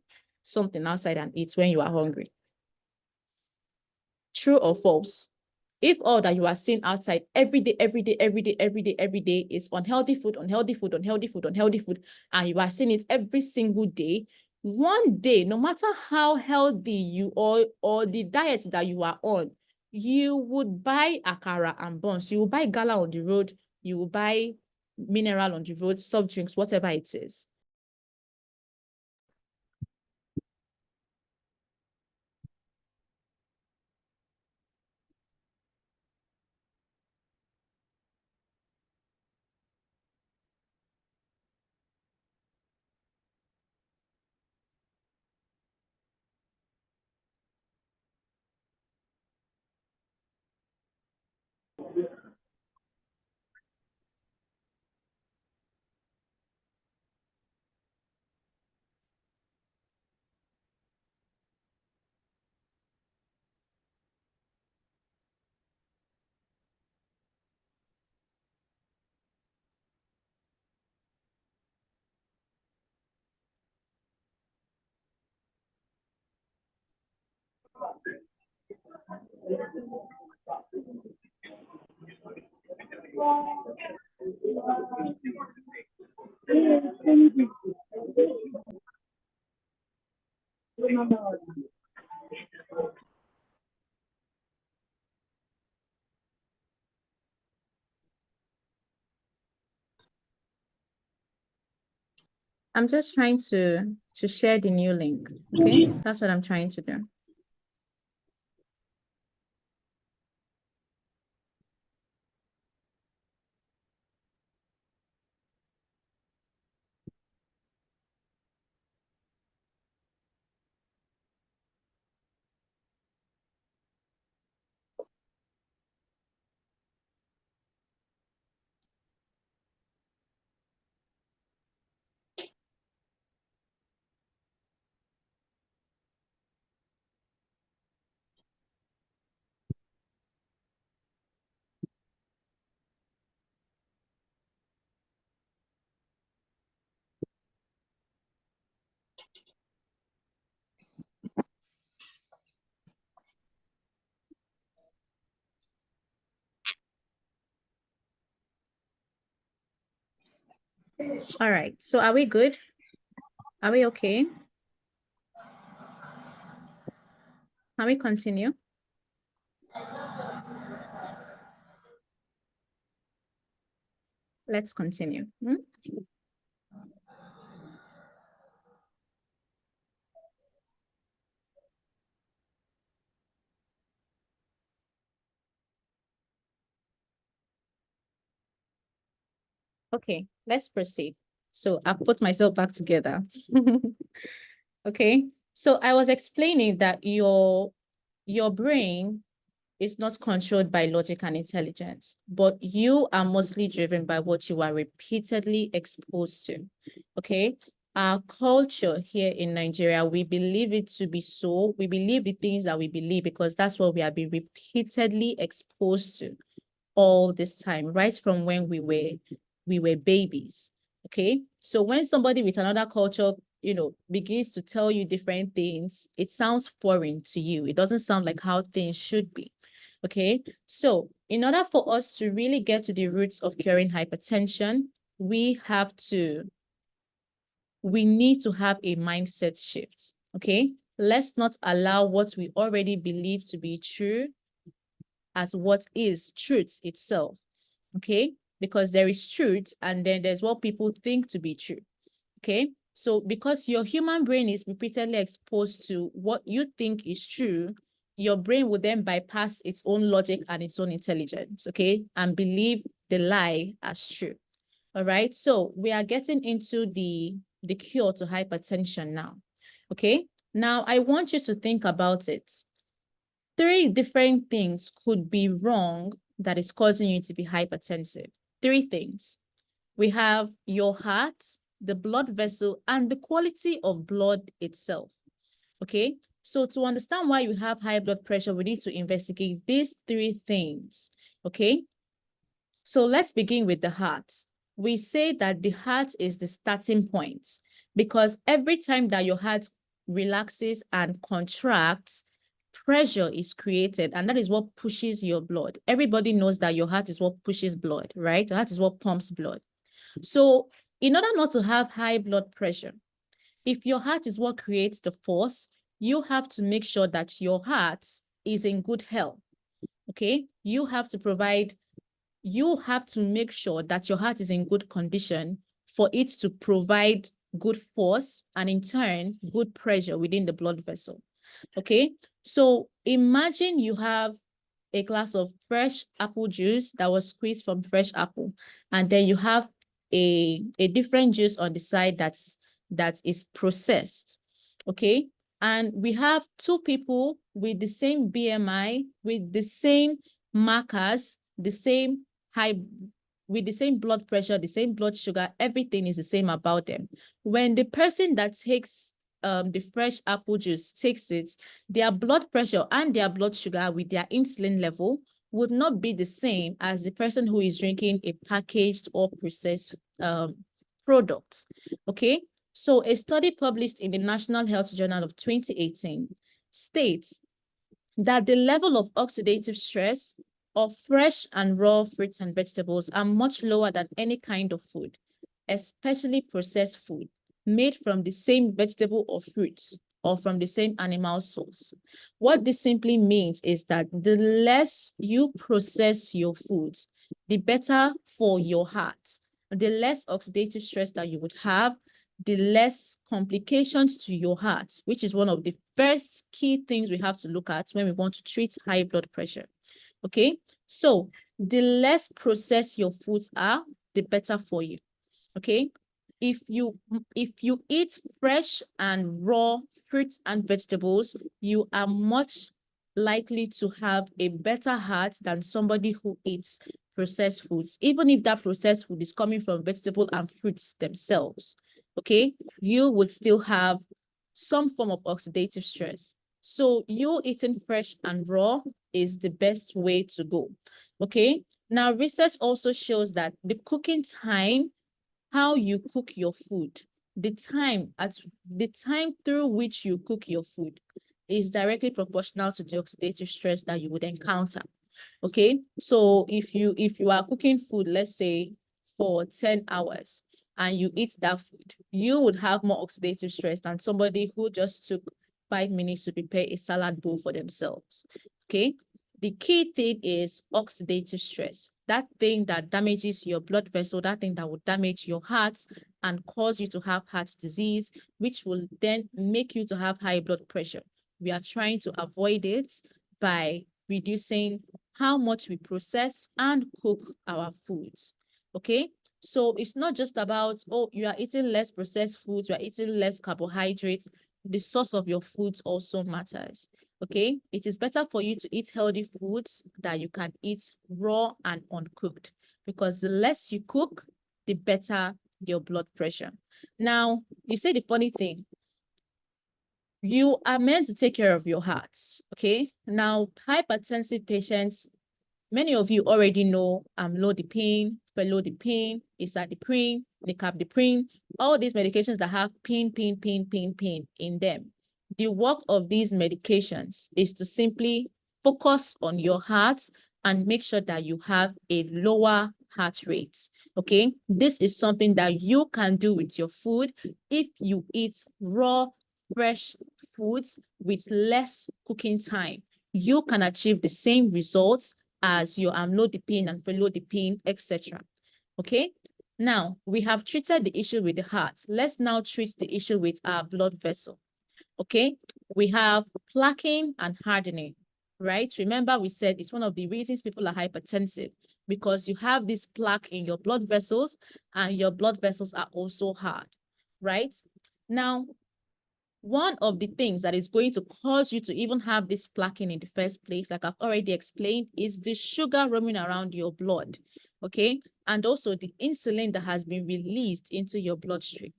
something outside and eat when you are hungry. True or false? If all that you are seeing outside every day is unhealthy food, and you are seeing it every single day, one day, no matter how healthy you are or the diet that you are on, you would buy akara and buns, you will buy gala on the road, you will buy mineral on the road, soft drinks, whatever it is. I'm just trying to share the new link. Okay, that's what I'm trying to do. All right, so are we good? Are we okay? Can we continue? Let's continue. Okay, let's proceed. So I've put myself back together. Okay, so I was explaining that your brain is not controlled by logic and intelligence, but you are mostly driven by what you are repeatedly exposed to. Okay, our culture here in Nigeria, we believe it to be so. We believe the things that we believe because that's what we have been repeatedly exposed to all this time, right from when we were babies. Okay, so when somebody with another culture, begins to tell you different things, it sounds foreign to you. It doesn't sound like how things should be. Okay, so in order for us to really get to the roots of curing hypertension, we need to have a mindset shift. Okay, let's not allow what we already believe to be true as what is truth itself. Okay, because there is truth and then there's what people think to be true. Okay, so because your human brain is repeatedly exposed to what you think is true, your brain will then bypass its own logic and its own intelligence, okay, and believe the lie as true. All right, so we are getting into the cure to hypertension now. Okay, now I want you to think about it. 3 different things could be wrong that is causing you to be hypertensive. 3 things. We have your heart, the blood vessel, and the quality of blood itself. Okay, so to understand why you have high blood pressure, we need to investigate these 3 things. Okay, so let's begin with the heart. We say that the heart is the starting point because every time that your heart relaxes and contracts, pressure is created, and that is what pushes your blood. Everybody knows that your heart is what pushes blood, right? Your heart is what pumps blood. So in order not to have high blood pressure, if your heart is what creates the force, you have to make sure that your heart is in good health. Okay, you have to make sure that your heart is in good condition for it to provide good force and in turn good pressure within the blood vessel. Okay, so imagine you have a glass of fresh apple juice that was squeezed from fresh apple, and then you have a different juice on the side that is processed. Okay, and we have 2 people with the same BMI, with the same markers, the same high, with the same blood pressure, the same blood sugar, everything is the same about them. When the person that takes the fresh apple juice takes it, their blood pressure and their blood sugar with their insulin level would not be the same as the person who is drinking a packaged or processed product. Okay, so a study published in the National Health Journal of 2018 states that the level of oxidative stress of fresh and raw fruits and vegetables are much lower than any kind of food, especially processed food made from the same vegetable or fruits or from the same animal source. What this simply means is that the less you process your foods, the better for your heart. The less oxidative stress that you would have, the less complications to your heart, which is one of the first key things we have to look at when we want to treat high blood pressure. Okay, so the less processed your foods are, the better for you. Okay, if you eat fresh and raw fruits and vegetables, you are much likely to have a better heart than somebody who eats processed foods, even if that processed food is coming from vegetable and fruits themselves. Okay, you would still have some form of oxidative stress. So you eating fresh and raw is the best way to go. Okay, now research also shows that the cooking time, how you cook your food, the time through which you cook your food is directly proportional to the oxidative stress that you would encounter. Okay, so if you are cooking food, let's say for 10 hours, and you eat that food, you would have more oxidative stress than somebody who just took 5 minutes to prepare a salad bowl for themselves. Okay, the key thing is oxidative stress, that thing that damages your blood vessel, that thing that will damage your heart and cause you to have heart disease, which will then make you to have high blood pressure. We are trying to avoid it by reducing how much we process and cook our foods. Okay, so it's not just about, oh, you are eating less processed foods, you are eating less carbohydrates. The source of your foods also matters. Okay, it is better for you to eat healthy foods that you can eat raw and uncooked, because the less you cook, the better your blood pressure. Now, you say the funny thing, you are meant to take care of your heart. Okay, now hypertensive patients, many of you already know amlodipine, felodipine, isardipine, nicardipine, all these medications that have pin in them. The work of these medications is to simply focus on your heart and make sure that you have a lower heart rate. Okay, this is something that you can do with your food if you eat raw, fresh foods with less cooking time. You can achieve the same results as your amlodipine and felodipine, etc. Okay, now we have treated the issue with the heart. Let's now treat the issue with our blood vessel. Okay, we have plaquing and hardening, right? Remember, we said it's one of the reasons people are hypertensive, because you have this plaque in your blood vessels and your blood vessels are also hard, right? Now, one of the things that is going to cause you to even have this plaquing in the first place, like I've already explained, is the sugar roaming around your blood, okay? And also the insulin that has been released into your bloodstream.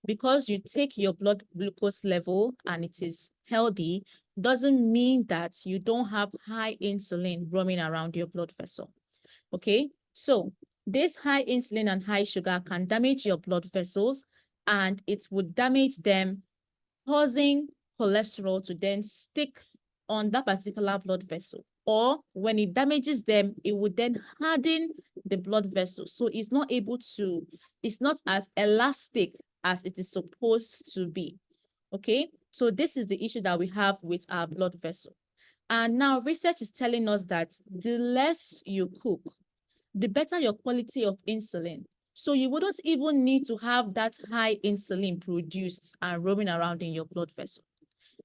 Because you take your blood glucose level and it is healthy, doesn't mean that you don't have high insulin roaming around your blood vessel, okay? So this high insulin and high sugar can damage your blood vessels, and it would damage them, causing cholesterol to then stick on that particular blood vessel. Or when it damages them, it would then harden the blood vessel. So it's not able to, it's not as elastic as it is supposed to be. Okay, so this is the issue that we have with our blood vessel. And now research is telling us that the less you cook, the better your quality of insulin. So you wouldn't even need to have that high insulin produced and roaming around in your blood vessel.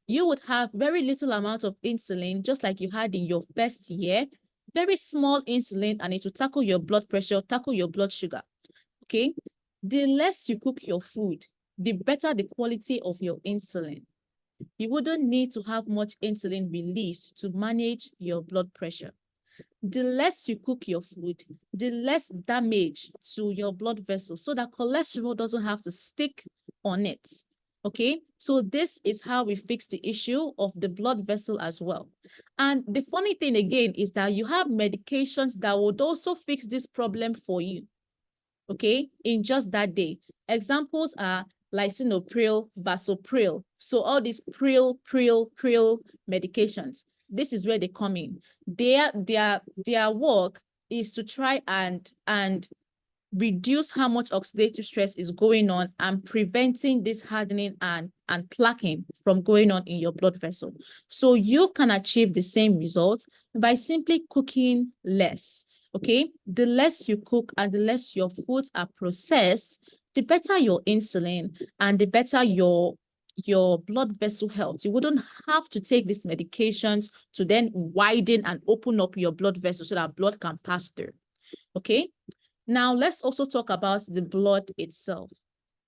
You would have very little amount of insulin, just like you had in your first year, very small insulin, and it will tackle your blood pressure, tackle your blood sugar. Okay, the less you cook your food, the better the quality of your insulin. You wouldn't need to have much insulin released to manage your blood pressure. The less you cook your food, the less damage to your blood vessels, so that cholesterol doesn't have to stick on it. Okay, so this is how we fix the issue of the blood vessel as well. And the funny thing again is that you have medications that would also fix this problem for you, okay, in just that day. Examples are lisinopril, vasopril. So all these pril medications. this is where they come in. Their work is to try and reduce how much oxidative stress is going on and preventing this hardening and plaquing from going on in your blood vessel. So you can achieve the same results by simply cooking less. Okay, the less you cook and the less your foods are processed, the better your insulin and the better your blood vessel health. You wouldn't have to take these medications to then widen and open up your blood vessel so that blood can pass through. Okay, now let's also talk about the blood itself.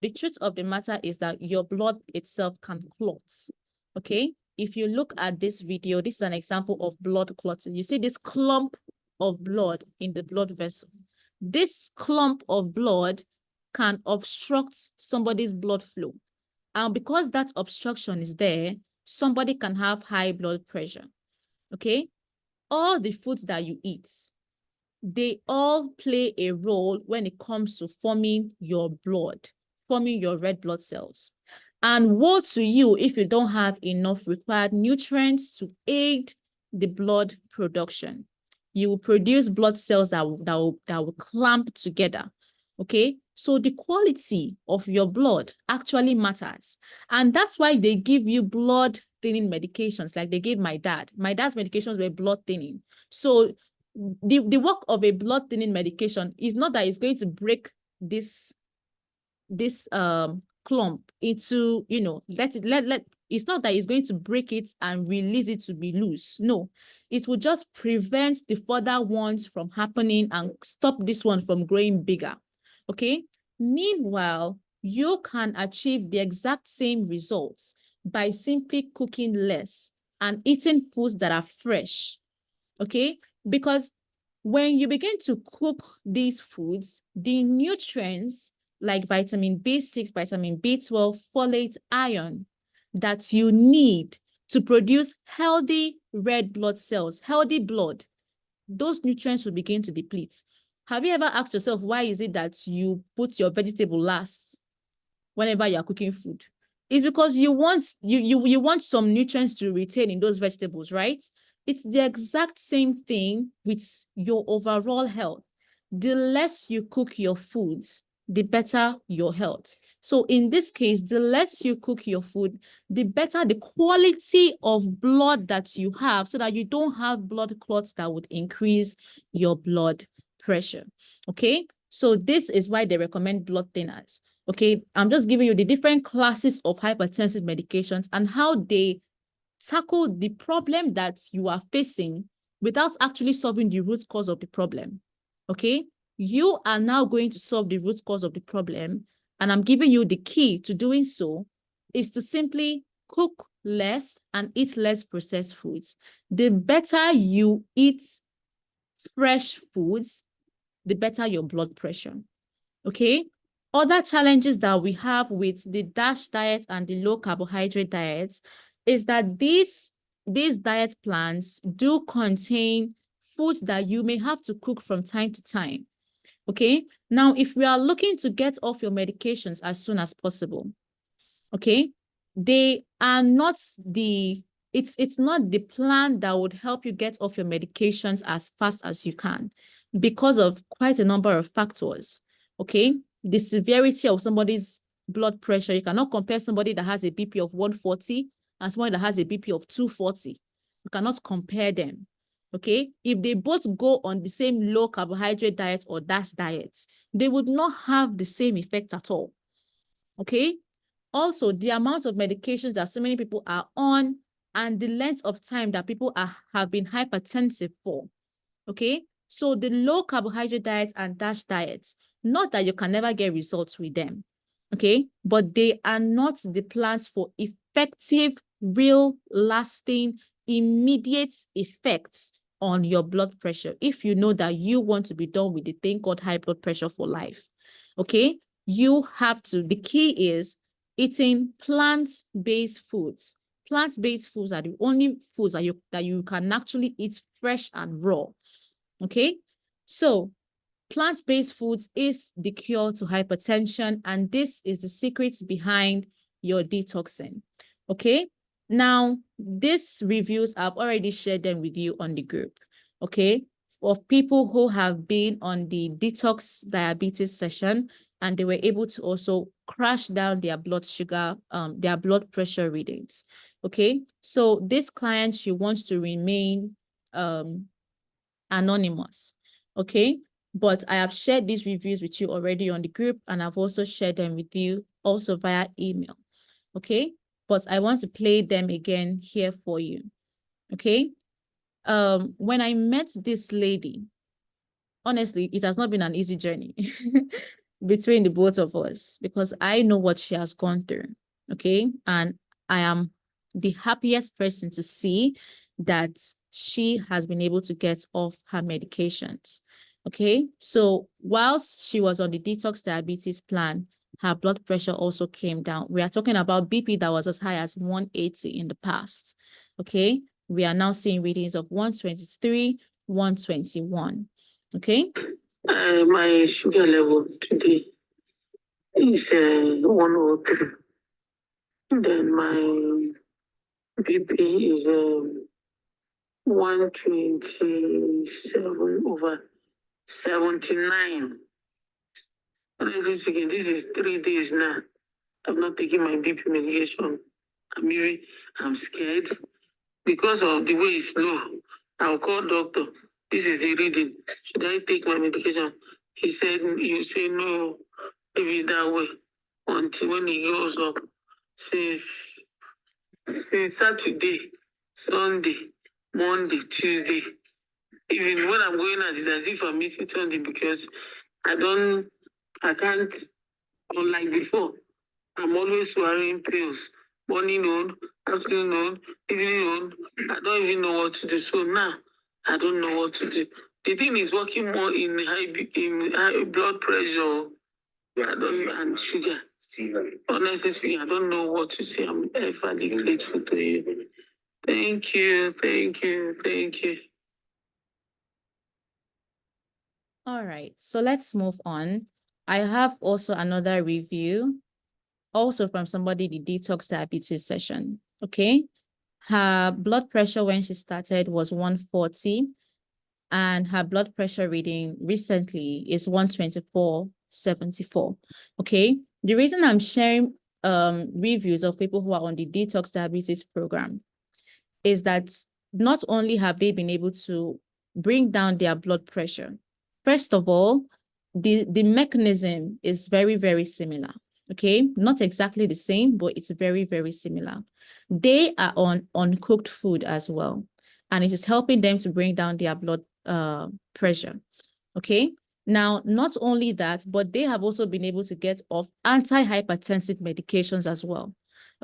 The truth of the matter is that your blood itself can clot. Okay, if you look at this video, this is an example of blood clotting. You see this clump of blood in the blood vessel. This clump of blood can obstruct somebody's blood flow. And because that obstruction is there, somebody can have high blood pressure. Okay, all the foods that you eat, they all play a role when it comes to forming your blood, forming your red blood cells. And woe to you if you don't have enough required nutrients to aid the blood production. You will produce blood cells that will clamp together. Okay, so the quality of your blood actually matters. And that's why they give you blood thinning medications, like they gave my dad. My dad's medications were blood thinning. So the work of a blood thinning medication is not that it's going to break this clump into, you know, it's not that it's going to break it and release it to be loose. No, it will just prevent the further ones from happening and stop this one from growing bigger. Okay, meanwhile, you can achieve the exact same results by simply cooking less and eating foods that are fresh. Okay, because when you begin to cook these foods, the nutrients like vitamin B6, vitamin B12, folate, iron that you need to produce healthy red blood cells, healthy blood, those nutrients will begin to deplete. Have you ever asked yourself, why is it that you put your vegetable last whenever you're cooking food? It's because you want some nutrients to retain in those vegetables, right? It's the exact same thing with your overall health. The less you cook your foods, the better your health. So in this case, the less you cook your food, the better the quality of blood that you have, so that you don't have blood clots that would increase your blood pressure. Okay, so this is why they recommend blood thinners. Okay, I'm just giving you the different classes of hypertensive medications and how they tackle the problem that you are facing without actually solving the root cause of the problem. Okay, you are now going to solve the root cause of the problem, and I'm giving you the key to doing so is to simply cook less and eat less processed foods. The better you eat fresh foods, the better your blood pressure. Okay, other challenges that we have with the DASH diet and the low carbohydrate diets is that these diet plans do contain foods that you may have to cook from time to time. Okay, now if we are looking to get off your medications as soon as possible, okay, they are not it's not the plan that would help you get off your medications as fast as you can because of quite a number of factors. Okay, the severity of somebody's blood pressure, you cannot compare somebody that has a BP of 140 and somebody that has a BP of 240. You cannot compare them. Okay, if they both go on the same low carbohydrate diet or DASH diets, they would not have the same effect at all. Okay, also the amount of medications that so many people are on and the length of time that people have been hypertensive for. Okay, so the low carbohydrate diets and DASH diets, not that you can never get results with them, okay, but they are not the plans for effective, real, lasting, immediate effects on your blood pressure if you know that you want to be done with the thing called high blood pressure for life. Okay, you have to, the key is eating plant-based foods. Plant-based foods are the only foods that you can actually eat fresh and raw. Okay, so plant-based foods is the cure to hypertension, and this is the secret behind your detoxing. Okay, Now, these reviews, I've already shared them with you on the group, okay? Of people who have been on the detox diabetes session, and they were able to also crash down their blood sugar, their blood pressure readings, okay? So this client, she wants to remain anonymous, okay? But I have shared these reviews with you already on the group, and I've also shared them with you also via email, okay? But I want to play them again here for you, okay? When I met this lady, honestly, it has not been an easy journey between the both of us, because I know what she has gone through, okay? And I am the happiest person to see that she has been able to get off her medications, okay? So whilst she was on the detox diabetes plan, her blood pressure also came down. We are talking about BP that was as high as 180 in the past, okay? We are now seeing readings of 123, 121. Okay. My sugar level today is 103. Then my BP is 127/79. Honestly speaking, this is 3 days now. I've not taken my BP medication. I'm scared because of the way it's low. I'll call doctor. This is the reading. Should I take my medication? He said, you say no, maybe that way. Until when he goes up, since Saturday, Sunday, Monday, Tuesday. Even when I'm going out, it's as if I'm missing Sunday because I can't, unlike before, I'm always swallowing pills. Morning on, afternoon on, evening on. I don't even know what to do. So now, I don't know what to do. The thing is working more in high blood pressure. I don't and sugar. Honestly speaking, I don't know what to say. I'm everly grateful to you. Thank you, thank you, thank you. All right, so let's move on. I have also another review, also from somebody the detox diabetes session. Okay. Her blood pressure when she started was 140, and her blood pressure reading recently is 124/74. Okay. The reason I'm sharing reviews of people who are on the detox diabetes program is that not only have they been able to bring down their blood pressure, first of all, the mechanism is very, very similar. Okay, not exactly the same, but it's very, very similar. They are on uncooked food as well, and it is helping them to bring down their blood pressure. Okay. Now, not only that, but they have also been able to get off antihypertensive medications as well.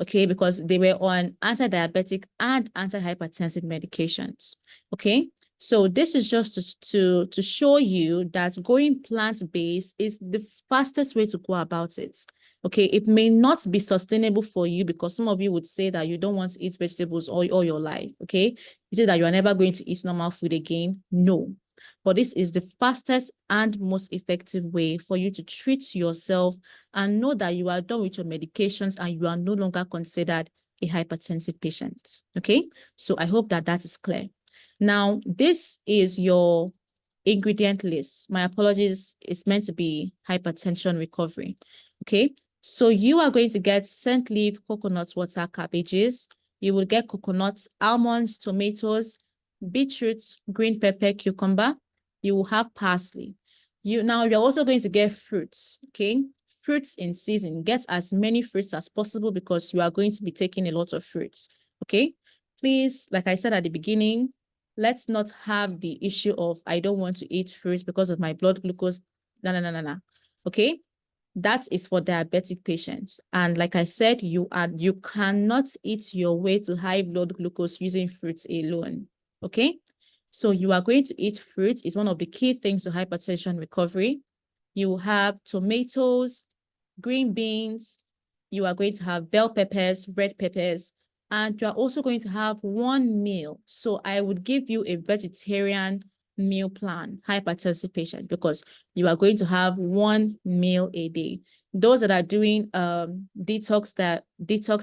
Okay, because they were on anti-diabetic and antihypertensive medications. Okay, so this is just to show you that going plant-based is the fastest way to go about it. Okay, it may not be sustainable for you because some of you would say that you don't want to eat vegetables all your life. Okay, you say that you are never going to eat normal food again. No, but this is the fastest and most effective way for you to treat yourself and know that you are done with your medications and you are no longer considered a hypertensive patient. Okay, so I hope that that is clear. Now, this is your ingredient list. My apologies, it's meant to be hypertension recovery. Okay, so you are going to get scent leaf, coconut water, cabbages. You will get coconuts, almonds, tomatoes, beetroots, green pepper, cucumber. You will have parsley. You're also going to get fruits. Okay, fruits in season. Get as many fruits as possible because you are going to be taking a lot of fruits. Okay, please, like I said at the beginning, let's not have the issue of I don't want to eat fruits because of my blood glucose. No. Okay, that is for diabetic patients. And like I said, you cannot eat your way to high blood glucose using fruits alone. Okay, so you are going to eat fruit. It's one of the key things to hypertension recovery. You have tomatoes, green beans. You are going to have bell peppers, red peppers, and you are also going to have one meal. So I would give you a vegetarian meal plan, hypertensive patients, because you are going to have one meal a day. Those that are doing detox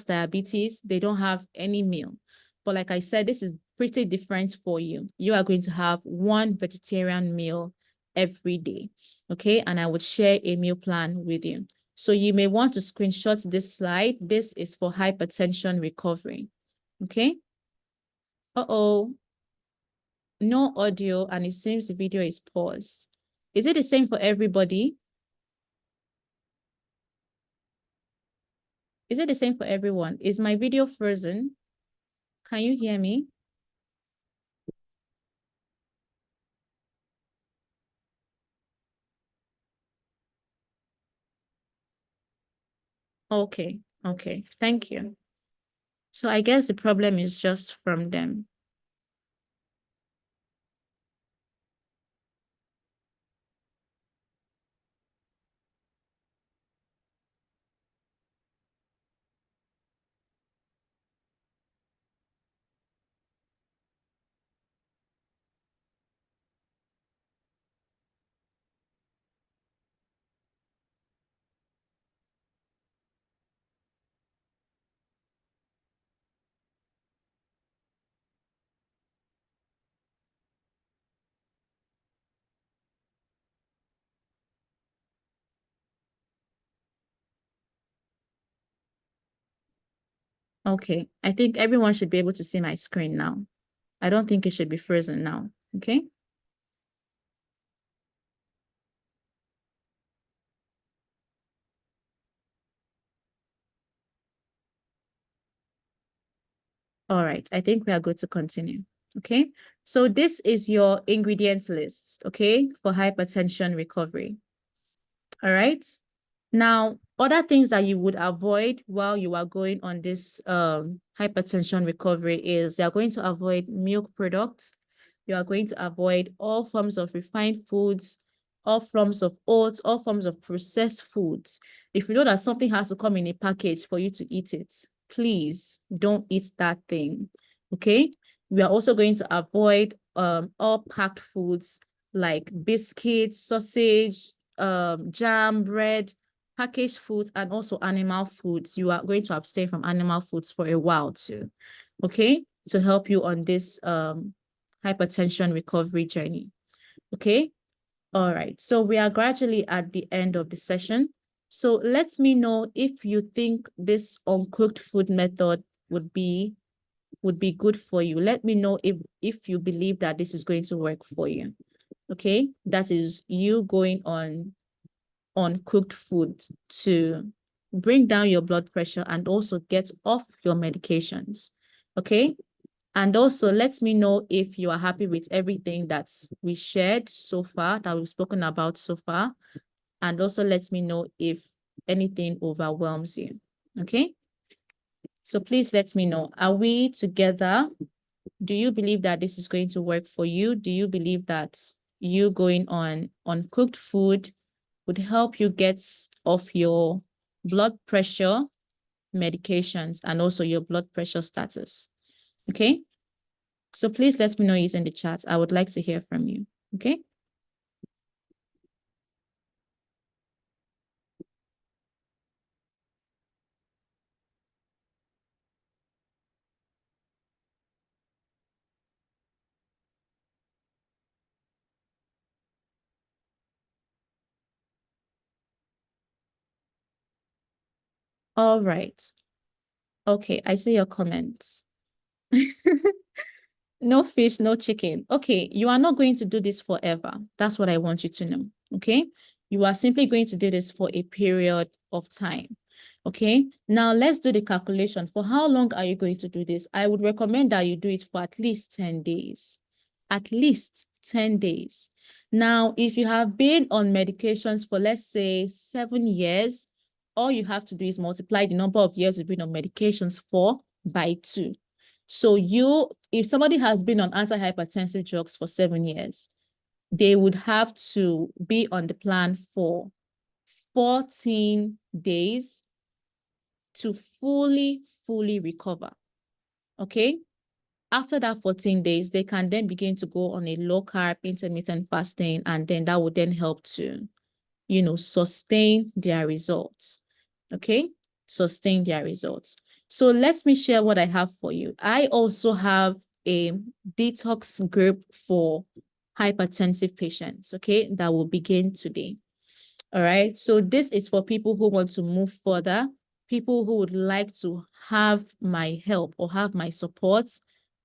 diabetes, they don't have any meal. But like I said, this is pretty different for you. You are going to have one vegetarian meal every day. Okay. And I would share a meal plan with you. So you may want to screenshot this slide. This is for hypertension recovery. Okay. Uh-oh. No audio, and it seems the video is paused. Is it the same for everybody? Is it the same for everyone? Is my video frozen? Can you hear me? Okay, okay, thank you. So I guess the problem is just from them. Okay, I think everyone should be able to see my screen now. I don't think it should be frozen now, okay? All right, I think we are good to continue, okay? So this is your ingredients list, okay, for hypertension recovery, all right? Now, other things that you would avoid while you are going on this hypertension recovery is you are going to avoid milk products. You are going to avoid all forms of refined foods, all forms of oats, all forms of processed foods. If you know that something has to come in a package for you to eat it, please don't eat that thing, okay? We are also going to avoid all packed foods like biscuits, sausage, jam, bread, packaged foods, and also animal foods. You are going to abstain from animal foods for a while too, okay? To help you on this hypertension recovery journey, okay? All right, so we are gradually at the end of the session. So let me know if you think this uncooked food method would be good for you. Let me know if you believe that this is going to work for you, okay? That is you going on cooked food to bring down your blood pressure and also get off your medications, okay? And also let me know if you are happy with everything that we shared so far, that we've spoken about so far. And also let me know if anything overwhelms you, okay? So please let me know. Are we together? Do you believe that this is going to work for you? Do you believe that you going on cooked food would help you get off your blood pressure medications and also your blood pressure status? Okay. So please let me know using the chat. I would like to hear from you. Okay. All right. Okay. I see your comments. No fish, no chicken. Okay, you are not going to do this forever. That's what I want you to know. Okay, you are simply going to do this for a period of time. Okay, now let's do the calculation. For how long are you going to do this? I would recommend that you do it for at least 10 days. At least 10 days. Now, if you have been on medications for, let's say, 7 years, all you have to do is multiply the number of years you've been on medications for by 2. So if somebody has been on antihypertensive drugs for 7 years, they would have to be on the plan for 14 days to fully recover. Okay. After that 14 days, they can then begin to go on a low carb intermittent fasting, and then that would then help to sustain their results. Okay, sustain their results. So let me share what I have for you. I also have a detox group for hypertensive patients, okay, that will begin today. All right. So this is for people who want to move further, people who would like to have my help or have my support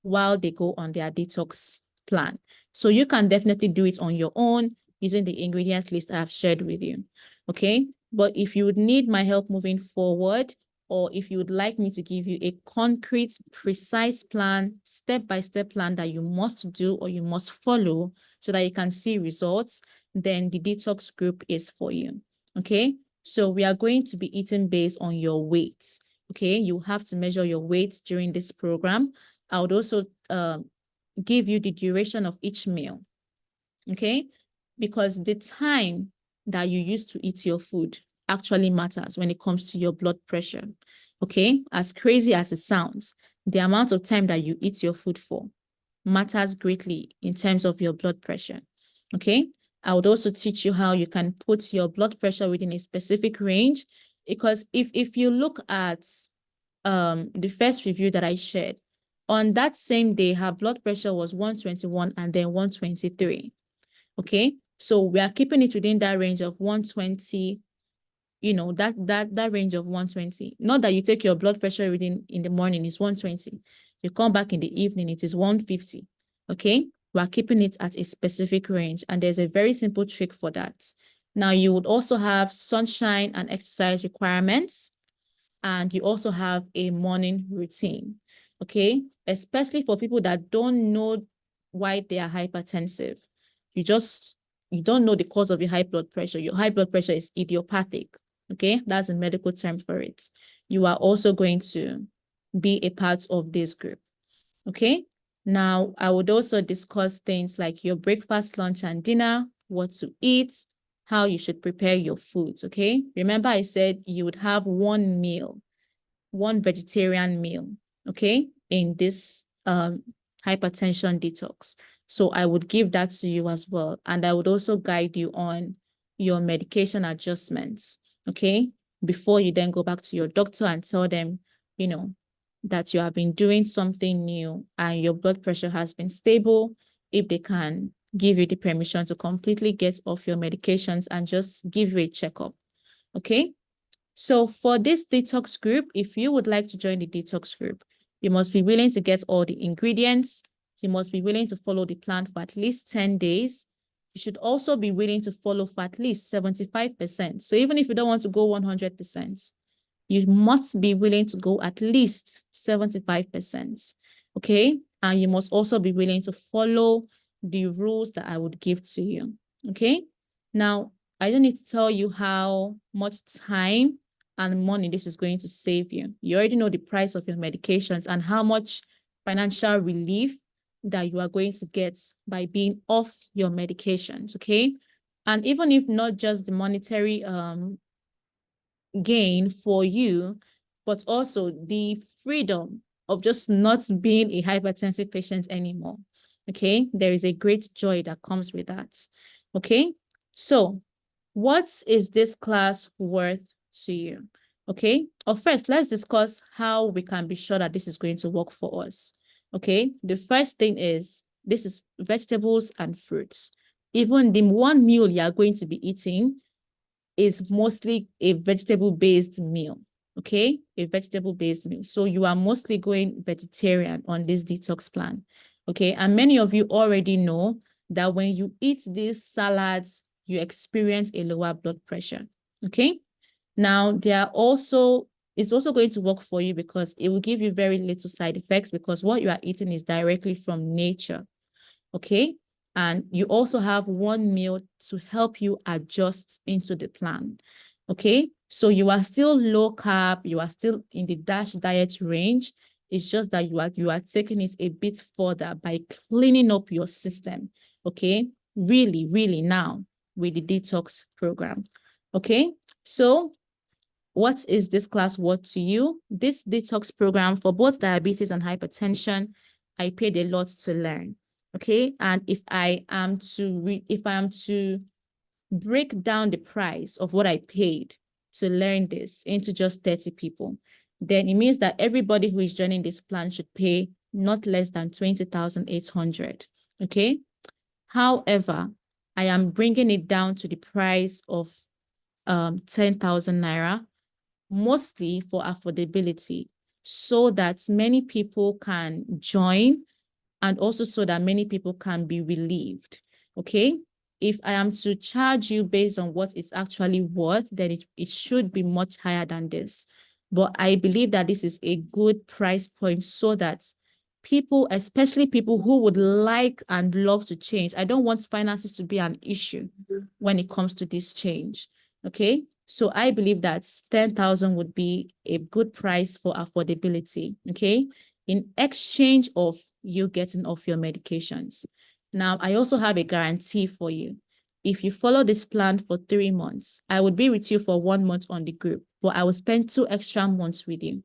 while they go on their detox plan. So you can definitely do it on your own using the ingredient list I have shared with you. Okay. But if you would need my help moving forward, or if you would like me to give you a concrete, precise plan, step-by-step plan that you must do or you must follow so that you can see results, then the detox group is for you. Okay. So we are going to be eating based on your weight. Okay. You have to measure your weight during this program. I would also give you the duration of each meal. Okay. Because the time that you use to eat your food actually matters when it comes to your blood pressure. Okay. As crazy as it sounds, the amount of time that you eat your food for matters greatly in terms of your blood pressure. Okay. I would also teach you how you can put your blood pressure within a specific range, because if you look at the first review that I shared, on that same day, her blood pressure was 121 and then 123. Okay. So we are keeping it within that range of 120, that range of 120. Not that you take your blood pressure reading in the morning is 120. You come back in the evening, it is 150. Okay. We're keeping it at a specific range. And there's a very simple trick for that. Now, you would also have sunshine and exercise requirements. And you also have a morning routine. Okay. Especially for people that don't know why they are hypertensive. You don't know the cause of your high blood pressure. Your high blood pressure is idiopathic. Okay. That's a medical term for it. You are also going to be a part of this group. Okay. Now, I would also discuss things like your breakfast, lunch, and dinner, what to eat, how you should prepare your foods. Okay. Remember, I said you would have one meal, one vegetarian meal, okay, in this hypertension detox. So I would give that to you as well. And I would also guide you on your medication adjustments, okay, before you then go back to your doctor and tell them, that you have been doing something new and your blood pressure has been stable, if they can give you the permission to completely get off your medications and just give you a checkup, okay? So for this detox group, if you would like to join the detox group, you must be willing to get all the ingredients. You must be willing to follow the plan for at least 10 days. You should also be willing to follow for at least 75%. So even if you don't want to go 100%, you must be willing to go at least 75%. Okay. And you must also be willing to follow the rules that I would give to you. Okay. Now, I don't need to tell you how much time and money this is going to save you. You already know the price of your medications and how much financial relief that you are going to get by being off your medications. Okay. And even if not just the monetary gain for you, but also the freedom of just not being a hypertensive patient anymore. Okay, there is a great joy that comes with that. Okay, so what is this class worth to you? Okay, first, let's discuss how we can be sure that this is going to work for us. Okay, the first thing is this is vegetables and fruits. Even the one meal you are going to be eating is mostly a vegetable-based meal, okay? A vegetable-based meal. So you are mostly going vegetarian on this detox plan, okay? And many of you already know that when you eat these salads, you experience a lower blood pressure, okay? Now, it's also going to work for you because it will give you very little side effects because what you are eating is directly from nature, okay? And you also have one meal to help you adjust into the plan, okay? So you are still low carb, you are still in the DASH diet range. It's just that you are taking it a bit further by cleaning up your system, okay? Really, really now with the detox program, okay? So what is this class worth to you? This detox program for both diabetes and hypertension, I paid a lot to learn. Okay. And if I am to break down the price of what I paid to learn this into just 30 people, then it means that everybody who is joining this plan should pay not less than 20,800. Okay. However, I am bringing it down to the price of 10,000 naira, mostly for affordability, so that many people can join and also so that many people can be relieved. Okay. If I am to charge you based on what it's actually worth, then it should be much higher than this. But I believe that this is a good price point so that people, especially people who would like and love to change, I don't want finances to be an issue when it comes to this change. Okay. So I believe that 10,000 would be a good price for affordability. Okay. In exchange of you getting off your medications. Now, I also have a guarantee for you. If you follow this plan for 3 months, I would be with you for 1 month on the group, but I will spend 2 extra months with you.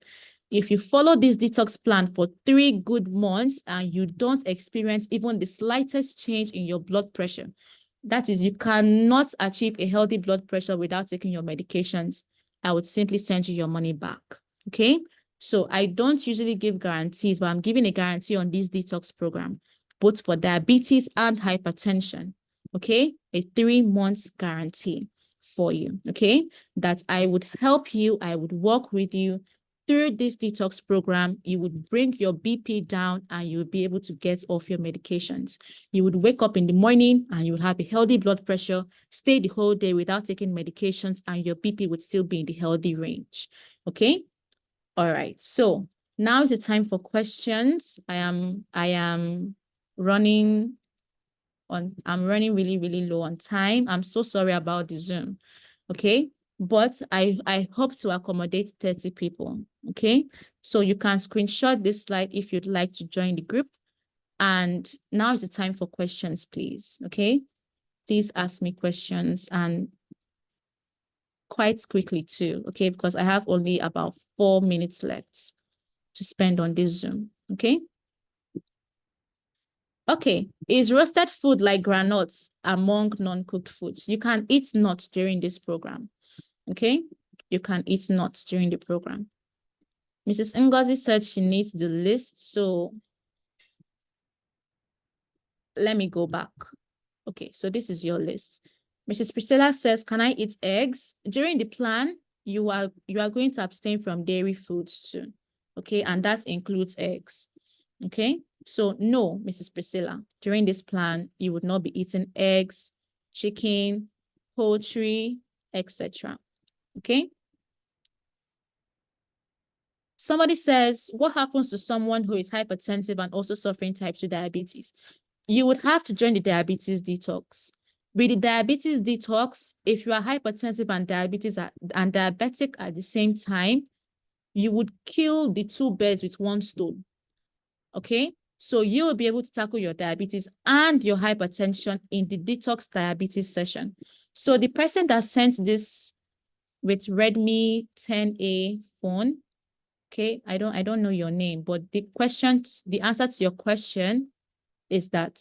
If you follow this detox plan for 3 good months and you don't experience even the slightest change in your blood pressure, that is, you cannot achieve a healthy blood pressure without taking your medications, I would simply send you your money back. Okay? So I don't usually give guarantees, but I'm giving a guarantee on this detox program, both for diabetes and hypertension. Okay? A 3 months guarantee for you. Okay? That I would help you, I would work with you through this detox program. You would bring your BP down and you would be able to get off your medications. You would wake up in the morning and you would have a healthy blood pressure, stay the whole day without taking medications, and your BP would still be in the healthy range. Okay? All right. So now is the time for questions. I'm running really, really low on time. I'm so sorry about the Zoom. Okay. But I hope to accommodate 30 people. Okay. So you can screenshot this slide if you'd like to join the group. And now is the time for questions, please. Okay. Please ask me questions, and quite quickly too. Okay. Because I have only about 4 minutes left to spend on this Zoom. Okay. Okay. Is roasted food like granules among non-cooked foods? You can eat nuts during this program. Okay. You can eat nuts during the program. Mrs. Ngozi said she needs the list. So let me go back. Okay. So this is your list. Mrs. Priscilla says, can I eat eggs? During the plan, you are going to abstain from dairy foods too. Okay. And that includes eggs. Okay. So no, Mrs. Priscilla, during this plan, you would not be eating eggs, chicken, poultry, etc. Okay. Somebody says, what happens to someone who is hypertensive and also suffering type 2 diabetes? You would have to join the diabetes detox. With the diabetes detox, if you are hypertensive and diabetic at the same time, you would kill the 2 birds with 1 stone. Okay. So you will be able to tackle your diabetes and your hypertension in the detox diabetes session. So the person that sent this with Redmi 10A phone, okay, I don't know your name, but the answer to your question is that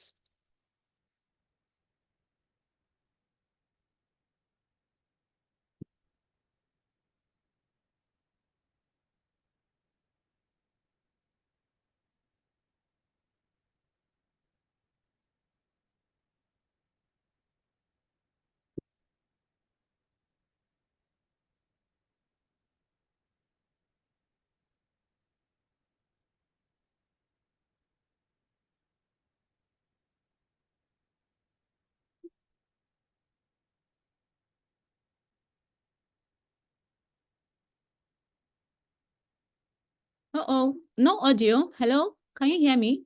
uh-oh, no audio. Hello, can you hear me?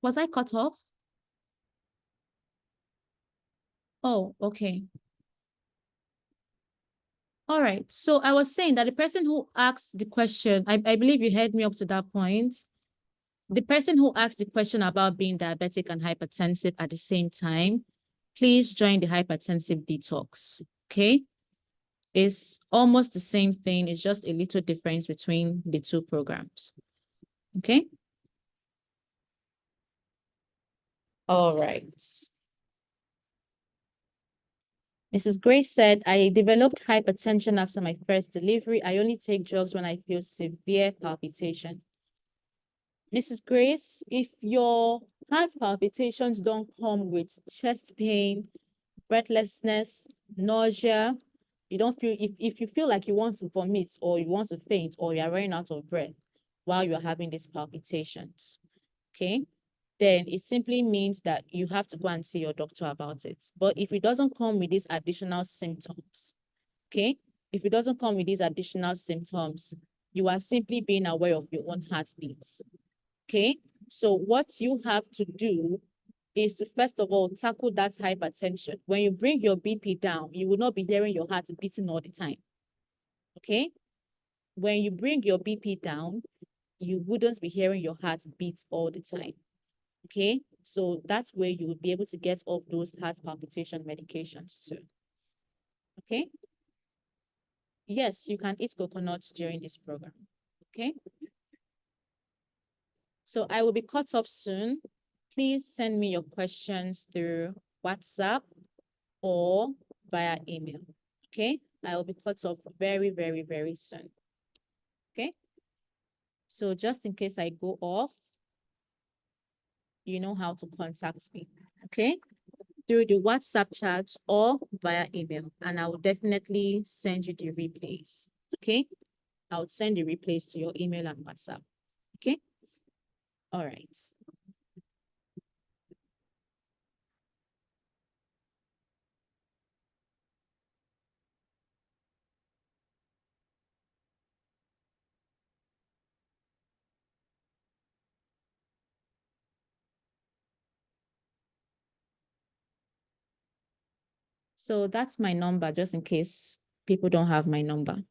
Was I cut off? Oh, okay. All right. So I was saying that the person who asked the question, I believe you heard me up to that point. The person who asked the question about being diabetic and hypertensive at the same time, please join the hypertensive detox. Okay. It's almost the same thing. It's just a little difference between the 2 programs. Okay. All right. Mrs. Grace said, I developed hypertension after my first delivery. I only take drugs when I feel severe palpitation. Mrs. Grace, if your heart palpitations don't come with chest pain, breathlessness, nausea, you don't feel, if you feel like you want to vomit or you want to faint or you're running out of breath while you're having these palpitations, okay, then it simply means that you have to go and see your doctor about it. But if it doesn't come with these additional symptoms, okay, if it doesn't come with these additional symptoms, you are simply being aware of your own heartbeats, okay? So what you have to do is to first of all tackle that hypertension. When you bring your BP down, you will not be hearing your heart beating all the time, okay? When you bring your BP down, you wouldn't be hearing your heart beat all the time, okay? So that's where you would be able to get off those heart palpitation medications too, okay? Yes, you can eat coconuts during this program, okay? So I will be cut off soon. Please send me your questions through WhatsApp or via email, okay? I will be cut off very, very, very soon, okay? So just in case I go off, you know how to contact me, okay? Through the WhatsApp chat or via email, and I will definitely send you the replays, okay? I'll send the replays to your email and WhatsApp, okay? All right. So that's my number, just in case people don't have my number.